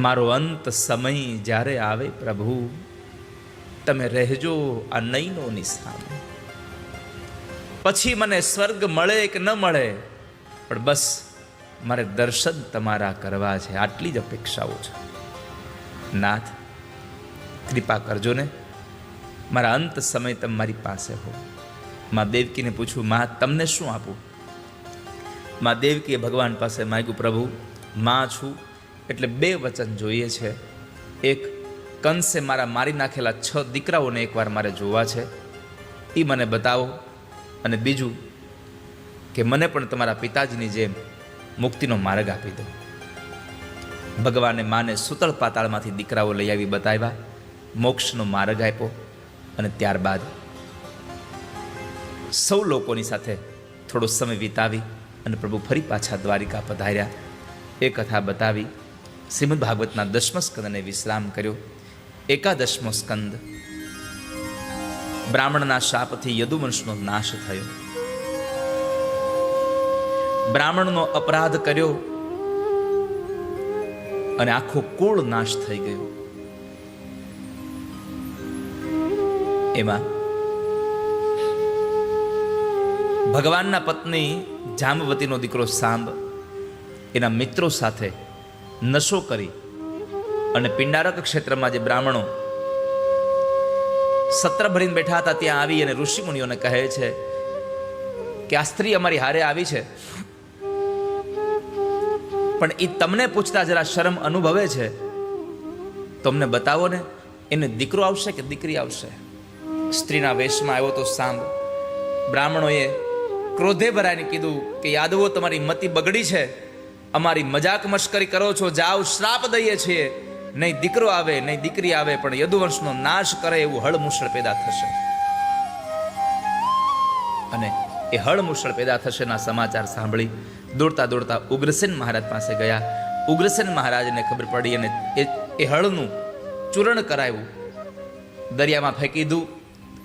મારો અંત સમય જ્યારે આવે પ્રભુ, તમે રહેજો આ નયનોની સામે. પછી મને સ્વર્ગ મળે કે ન મળે, પણ બસ મારે દર્શન તમારા કરવા છે, આટલી જ અપેક્ષાઓ છે. નાથ, કૃપા કરજો ને, મારા અંત સમય તમે મારી પાસે હો. માં દેવકીને પૂછ્યું, માં તમને શું આપું? માં દેવકીએ ભગવાન પાસે માંગ્યું, પ્રભુ માં છું એટલે 2 વચન જોઈએ છે. એક, કંસે મારા મારી નાખેલા 6 દીકરાઓને એકવાર મારે જોવા છે, એ મને બતાવો. અને બીજું કે મને પણ તમારા પિતાજીની જેમ મુક્તિનો માર્ગ આપી દો. ભગવાને માને સૂતળ પાતાળમાંથી દીકરાઓ લઈ આવી બતાવ્યા, મોક્ષનો માર્ગ આપ્યો. અને ત્યારબાદ સૌ લોકોની સાથે થોડો સમય વિતાવી અને પ્રભુ ફરી પાછા દ્વારિકા પધાર્યા. એ કથા બતાવી. શ્રીમદ ભાગવતના 10મા સ્કંદને વિશ્રામ કર્યો. 11મો સ્કંદ, બ્રાહ્મણના શાપથી યદુવંશનો નાશ થયો. બ્રાહ્મણનો અપરાધ કર્યો અને આખો કુળ નાશ થઈ ગયો. એમાં ભગવાનના પત્ની જાંબવતીનો દીકરો સાંબ એના મિત્રો સાથે નશો કરી અને પિંડારક ક્ષેત્રમાં જે બ્રાહ્મણો સત્ર ભરીને બેઠા હતા ત્યાં આવી અને ઋષિ મુનિઓને કહે છે કે આ સ્ત્રી અમારી હારે આવી છે, પણ એ તમને પૂછતા જરા શરમ અનુભવે છે, તો અમને બતાવો ને, એને દીકરો આવશે કે દીકરી આવશે? સ્ત્રીના વેશમાં આવ્યો તો સાંબ બ્રાહ્મણોએ ક્રોધે ભરાઈને કીધું કે યાદવો તમારી મતિ બગડી છે, અમારી મજાક મશ્કરી કરો છો, જાઓ શ્રાપ દઈએ છીએ, નહીં દીકરો આવે નહીં દીકરી આવે, પણ યદુવંશનો નાશ કરે એવું હળમુસળ પેદા થશે. અને એ હળમુસળ પેદા થશે ના સમાચાર સાંભળી દોડતા દોડતા ઉગ્રસેન મહારાજ પાસે ગયા. ઉગ્રસેન મહારાજને ખબર પડી અને એ હળનું ચૂર્ણ કરાવ્યું, દરિયામાં ફેંકી દીધું.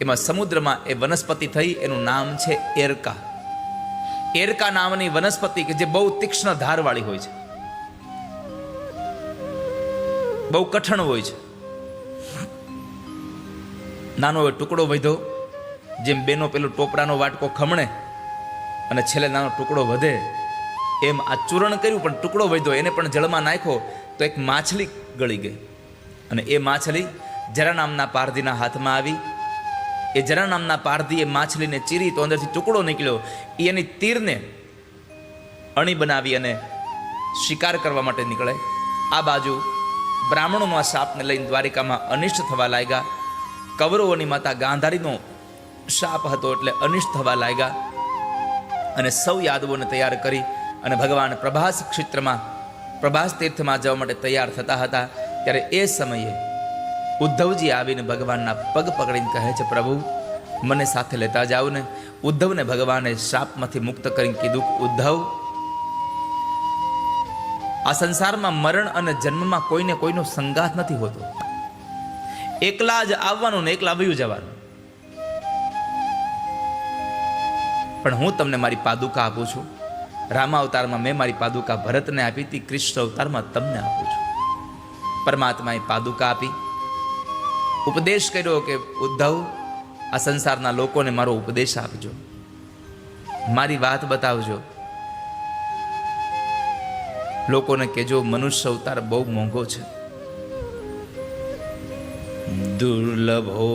એમાં સમુદ્રમાં એ વનસ્પતિ થઈ, એનું નામ છે એરકા. એરકા નામની વનસ્પતિ કે જે બહુ તીક્ષ્ણ ધારવાળી હોય છે, બહુ કઠણ હોય છે. નાનો એ ટુકડો વધ્યો, જેમ બેનો પેલો ટોપરાનો વાટકો ખમણે અને છેલ્લે નાનો ટુકડો વધે, એમ આ ચૂર્ણ કર્યું પણ ટુકડો વધ્યો, એને પણ જળમાં નાખ્યો તો એક માછલી ગળી ગઈ. અને એ માછલી જરા નામના પારધીના હાથમાં આવી. એ જરા નામના પારધી એ માછલીને ચીરી તો અંદરથી ટુકડો નીકળ્યો. એ એની તીરને અણી બનાવી અને શિકાર કરવા માટે નીકળે. આ બાજુ બ્રાહ્મણોનો આ શાપને લઈને દ્વારિકામાં અનિષ્ટ થવા લાગ્યા. કૌરવોની માતા ગાંધારીનો શાપ હતો એટલે અનિષ્ટ થવા લાગ્યા. અને સૌ યાદવોને તૈયાર કરી અને ભગવાન પ્રભાસ ક્ષેત્રમાં પ્રભાસ તીર્થમાં જવા માટે તૈયાર થતા હતા. ત્યારે એ સમયે ઉદ્ધવજી આવીને ભગવાનના પગ પકડીને કહે છે, પ્રભુ મને સાથે લેતા જાઓ ને. ઉદ્ધવને ભગવાને શાપમાંથી મુક્ત કરીને કીધું, ઉદ્ધવ, આ સંસારમાં મરણ અને જન્મમાં કોઈને કોઈનો સંગાથ નથી હોતો. એકલા જ આવવાનું ને એકલા વયું જવાનું. પણ હું તમને મારી પાદુકા આપું છું. રામા અવતારમાં મેં મારી પાદુકા ભરતને આપી હતી, કૃષ્ણ અવતારમાં તમને આપું છું. પરમાત્માએ પાદુકા આપી, ઉપદેશ કર્યો કે ઉદ્ધવ, આ સંસારના લોકોને મારો ઉપદેશ આપજો, મારી વાત બતાવજો. લોકોને કહેજો મનુષ્ય અવતાર બહુ મોંઘો છે. દુર્લભો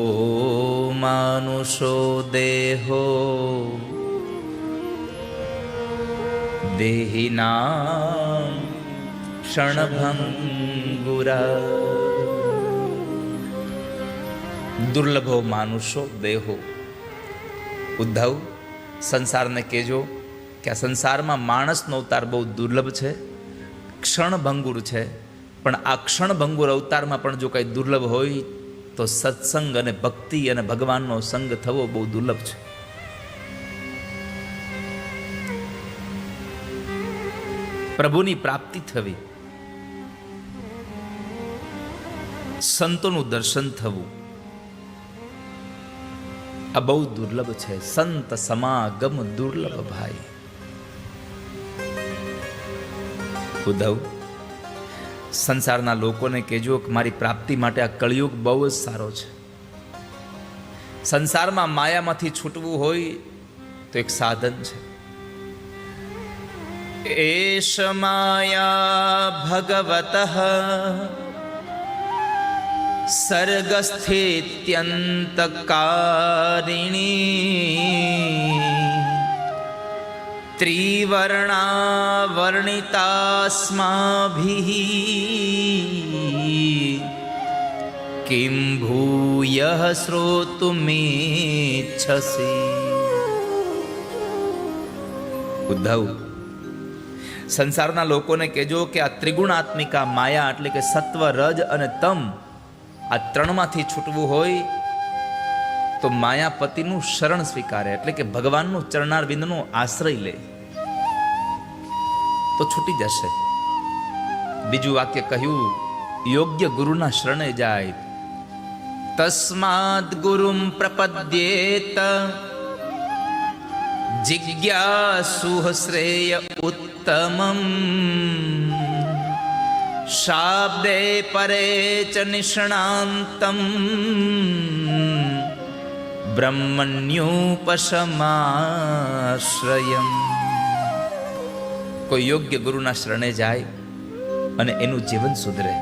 માનુષો દેહો દેહિના ક્ષણભંગુરા. દુર્લભો માનુષો દેહો. ઉદ્ધવ, સંસારને કહેજો કે આ સંસારમાં માણસનો અવતાર બહુ દુર્લભ છે, ક્ષણભંગુર છે. પણ આ ક્ષણભંગુર અવતારમાં પણ જો કંઈ દુર્લભ હોય તો સત્સંગ અને ભક્તિ અને ભગવાનનો સંગ થવો બહુ દુર્લભ છે. પ્રભુની પ્રાપ્તિ થવી, સંતોનું દર્શન થવું, આ બહુ દુર્લભ છે. સંત સમાગમ દુર્લભ ભાઈ. ઉદ્ધવ, સંસારના લોકોને કહેજો કે મારી પ્રાપ્તિ માટે આ કળિયુગ બહુ જ સારો છે. સંસારમાં માયામાંથી છૂટવું હોય તો એક સાધન છે. એષ માયા ભગવતઃ સર્ગસ્થિત્યંતકારિણી ત્રિવર્ણાવર્ણિતાસ્માભિઃ કિં ભૂયઃ શ્રોતુમેચ્છસી. ઉદ્ધવ, સંસારના લોકોને કહેજો કે આ ત્રિગુણાત્મિકા માયા એટલે કે સત્વ, રજ અને તમ, આ ત્રણમાંથી છૂટવું હોય તો માયાપતિનું શરણ સ્વીકારે, એટલે કે ભગવાનનું ચરણારવિંદનો આશ્રય લે તો છૂટી જશે. બીજું વાક્ય કહ્યું, યોગ્ય ગુરુના શરણે જાય. તસ્માદ ગુરુમ પ્રપદ્યેત જિજ્ઞાસુઃ શ્રેય ઉત્તમમ શાબ્દે પરે ચ નિષ્ણાંતમ બ્રહ્મણ્યુપશમાશ્રયમ. કોઈ યોગ્ય ગુરુના શરણે જાય અને એનું જીવન સુધરે.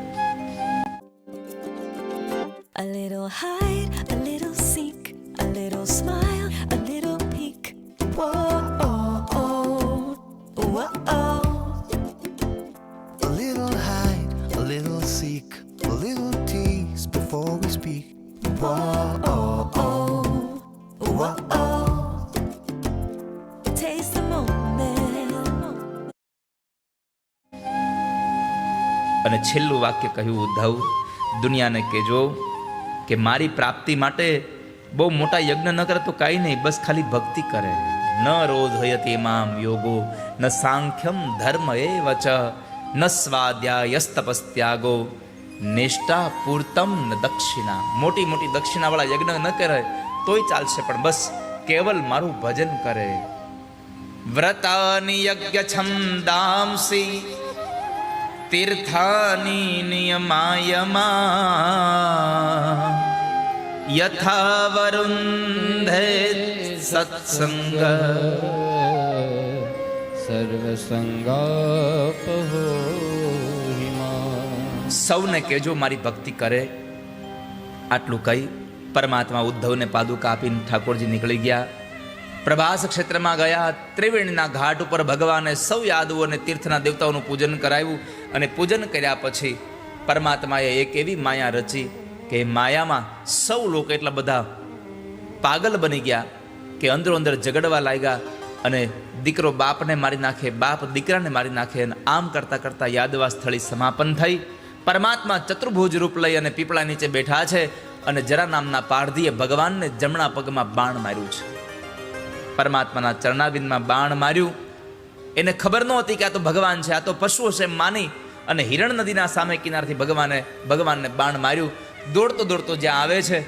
A little hide, a little seek, a little smile, a little peek. Whoa, oh, oh, whoa, oh. A little hide, a little seek, a little tease before we speak. Whoa, oh, oh, whoa, oh. અને છેલ્લું વાક્ય કહ્યું, ઉદ્ધવ, દુનિયાને કહેજો કે મારી પ્રાપ્તિ માટે બહુ મોટા યજ્ઞ ન કરે તો કાંઈ નહીં, બસ ખાલી ભક્તિ કરે. ન રોધ હયતિ મામ યોગો ન સાંખ્યમ ધર્મ એવ ચ ન સ્વાધ્યાયસ્તપસ્ત્યાગો નિષ્ઠા પૂર્તમ ન દક્ષિણા. મોટી મોટી દક્ષિણાવાળા યજ્ઞ ન કરે તોય ચાલશે, પણ બસ કેવલ મારું ભજન કરે. વ્રતાની યજ્ઞ છંદાંસી તીર્થાની નિયમાયમા યથા વરુંધે સત્સંગ સર્વસંગાપહો હિમા. સૌને કહેજો મારી ભક્તિ કરે. આટલું કહી પરમાત્મા ઉદ્ધવને પાદુકા આપીને ઠાકોરજી નીકળી ગયા. પ્રભાસ ક્ષેત્રમાં ગયા. ત્રિવેણીના ઘાટ ઉપર ભગવાને સૌ યાદવો અને તીર્થના દેવતાઓનું પૂજન કરાવ્યું. અને પૂજન કર્યા પછી પરમાત્માએ એક એવી માયા રચી કે માયામાં સૌ લોકો એટલા બધા પાગલ બની ગયા કે અંદરો અંદર ઝઘડવા લાગ્યા. અને દીકરો બાપને મારી નાખે, બાપ દીકરાને મારી નાખે. અને આમ કરતાં કરતાં યાદવા સ્થળી સમાપન થઈ. પરમાત્મા ચતુર્ભુજ રૂપ લઈ અને પીપળા નીચે બેઠા છે. અને જરા નામના પારધીએ ભગવાનને જમણા પગમાં બાણ માર્યું છે. પરમાત્માના ચરણાબિંદમાં બાણ માર્યું. એને ખબર નહોતી કે આ તો ભગવાન છે, આ તો પશુઓ છે એમ માની અને હિરણ નદીના સામે કિનારથી ભગવાનને બાણ માર્યું. દોડતો દોડતો જ્યાં આવે છે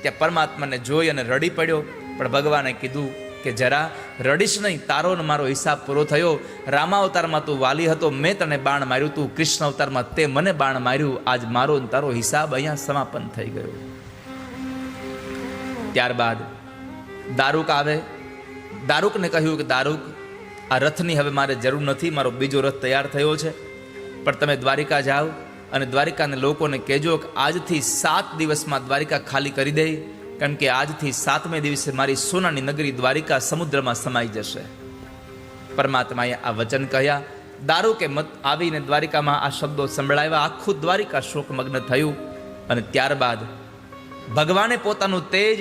ત્યાં પરમાત્માને જોઈ અને રડી પડ્યો. પણ ભગવાને કીધું કે જરા રડીશ નહીં, તારો ને મારો હિસાબ પૂરો થયો. રામાવતારમાં તું વાલી હતો, મેં તને બાણ માર્યું. તું કૃષ્ણ અવતારમાં તે મને બાણ માર્યું. આજ મારો ને તારો હિસાબ અહીંયા સમાપન થઈ ગયો. ત્યારબાદ દારૂક આવે. દારૂકને કહ્યું કે દારૂક, આ રથની હવે મારે જરૂર નથી, મારો બીજો રથ તૈયાર થયો છે. પણ તમે દ્વારિકા જાઓ અને દ્વારિકાને લોકોને કહેજો કે આજથી 7 દિવસમાં દ્વારિકા ખાલી કરી દે. કારણ કે આજથી 7મે દિવસે મારી સોનાની નગરી દ્વારિકા સમુદ્રમાં સમાઈ જશે. પરમાત્માએ આ વચન કહ્યા. દારૂકે મત આવીને દ્વારિકામાં આ શબ્દો સંભળાવ્યા. આખું દ્વારિકા શોકમગ્ન થયું. અને ત્યારબાદ ભગવાને પોતાનું તેજ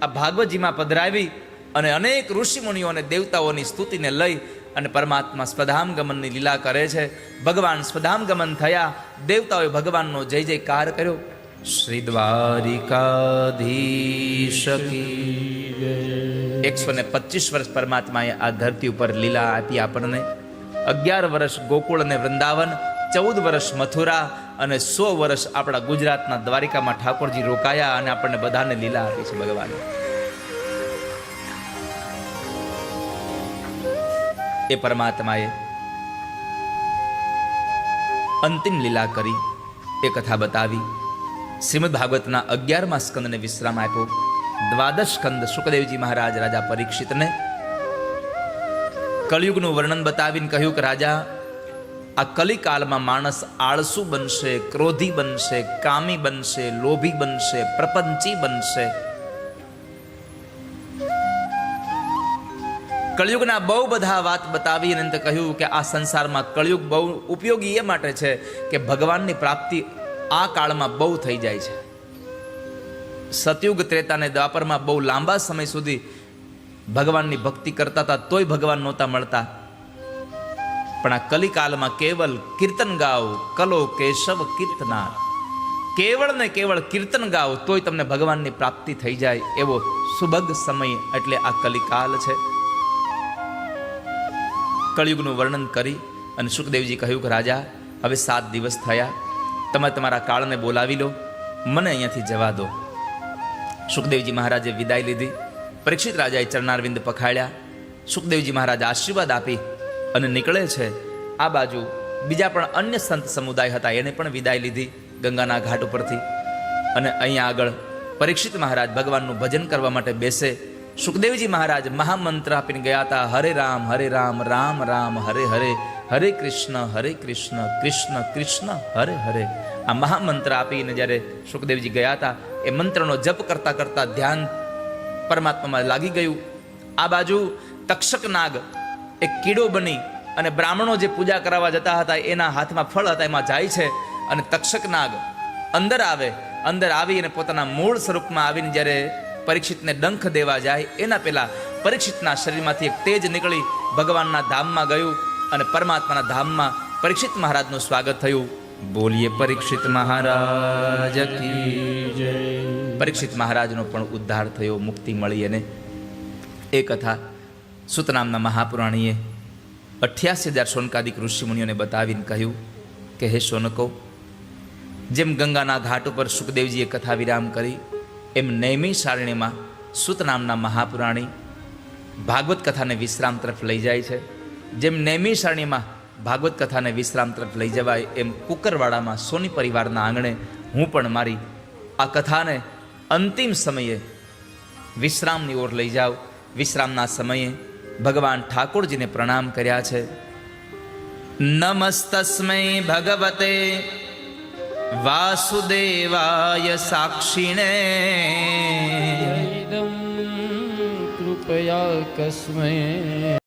આ ભાગવતજીમાં પધરાવી અને અનેક ઋષિમુનિઓ અને દેવતાઓની સ્તુતિને લઈ અને પરમાત્મા સ્વધામ ગમનની લીલા કરે છે. ભગવાન સ્વધામ ગમન થયા. દેવતાઓએ ભગવાનનો જય જયકાર કર્યો. શ્રી દ્વારિકાધીશ કી 125 વર્ષ પરમાત્માએ આ ધરતી ઉપર લીલા આપી આપણને. 11 વર્ષ ગોકુળ અને વૃંદાવન, 14 વર્ષ મથુરા અને 100 વર્ષ આપણા ગુજરાતના દ્વારિકામાં ઠાકોરજી રોકાયા અને આપણને બધાને લીલા આપી છે ભગવાને. એ પરમાત્માએ અંતિમ લીલા કરી, એ કથા બતાવી. શ્રીમદ ભાગવતના 11મા સ્કંદને વિશ્રામ આપ્યો. દ્વાદશ સ્કંદ સુખદેવજી મહારાજ રાજા પરીક્ષિતને કળિયુગનું વર્ણન બતાવીને કહ્યું કે રાજા, આ કલિકાલમાં માણસ આળસુ બનશે, ક્રોધી બનશે, કામી બનશે, લોભી બનશે, પ્રપંચી બનશે. કળિયુગના બહુ બધા વાત બતાવી અને કહ્યું કે આ સંસારમાં કળિયુગ બહુ ઉપયોગી એ માટે છે કે ભગવાનની પ્રાપ્તિ આ કાળમાં બહુ થઈ જાય છે. સતયુગ, ત્રેતા અને દ્વાપરમાં બહુ લાંબા સમય સુધી ભગવાનની ભક્તિ કરતા હતા તોય ભગવાન નહોતા મળતા. પણ આ કલિકાલમાં કેવલ કીર્તન ગાઓ, કલો કેશવ કીર્તનાર, કેવળ ને કેવળ કીર્તન ગાઓ તોય તમને ભગવાનની પ્રાપ્તિ થઈ જાય એવો સુભગ સમય એટલે આ કલિકાલ છે. કળિયુગનું વર્ણન કરી અને સુખદેવજી કહ્યું કે રાજા, હવે 7 દિવસ થયા, તમે તમારા કાળને બોલાવી લો, મને અહીંયાથી જવા દો. સુખદેવજી મહારાજે વિદાય લીધી. પરીક્ષિત રાજાએ ચરણારવિંદ પખાડ્યા. સુખદેવજી મહારાજ આશીર્વાદ આપી અને નીકળે છે. આ બાજુ બીજા પણ અન્ય સંત સમુદાય હતા, એને પણ વિદાય લીધી ગંગાના ઘાટ ઉપરથી. અને અહીંયા આગળ પરીક્ષિત મહારાજ ભગવાનનું ભજન કરવા માટે બેસે. સુખદેવજી મહારાજ મહામંત્ર આપીને ગયા હતા, હરે રામ, રામ રામ, હરે હરે, હરે કૃષ્ણ, કૃષ્ણ કૃષ્ણ, હરે હરે. આ મહામંત્ર આપીને જ્યારે સુખદેવજી ગયા હતા, એ મંત્રનો જપ કરતા કરતા ધ્યાન પરમાત્મામાં લાગી ગયું. આ બાજુ તક્ષક નાગ એક કીડો બની અને બ્રાહ્મણો જે પૂજા કરાવવા જતા હતા એના હાથમાં ફળ હતા, એમાં જાય છે. અને તક્ષક નાગ અંદર આવે, અંદર આવી અને પોતાના મૂળ સ્વરૂપમાં આવીને જ્યારે પરીક્ષિતને ડંખ દેવા જાય એના પહેલા પરીક્ષિતના શરીરમાંથી એક તેજ નીકળી ભગવાનના ધામમાં ગયું અને પરમાત્માના ધામમાં પરીક્ષિત મહારાજનું સ્વાગત થયું. બોલીએ પરીક્ષિત મહારાજ કી જય. પરીક્ષિત મહારાજનો પણ ઉદ્ધાર થયો, મુક્તિ મળી. અને એ કથા સુત નામના મહાપુરાણીએ 88,000 શૌનકાદિક ઋષિમુનિઓને બતાવીને કહ્યું કે હે શૌનકો, જેમ ગંગાના ઘાટ ઉપર સુખદેવજીએ કથા વિરામ કરી, એમ નૈમી સારણીમાં સુત નામના મહાપુરાણી ભાગવત કથાને વિશ્રામ તરફ લઈ જાય છે. જેમ નૈમી સારણીમાં ભાગવત કથાને વિશ્રામ તરફ લઈ જવાય, એમ કુકરવાડામાં સોની પરિવારના આંગણે હું પણ મારી આ કથાને અંતિમ સમયે વિશ્રામની ઓર લઈ જાઉં. વિશ્રામના સમયે ભગવાન ઠાકોરજીને પ્રણામ કર્યા છે. નમસ્તસ્મૈ ભગવતે વાસુદેવાય સાક્ષિણે ઇદં કૃપયા કસ્મૈ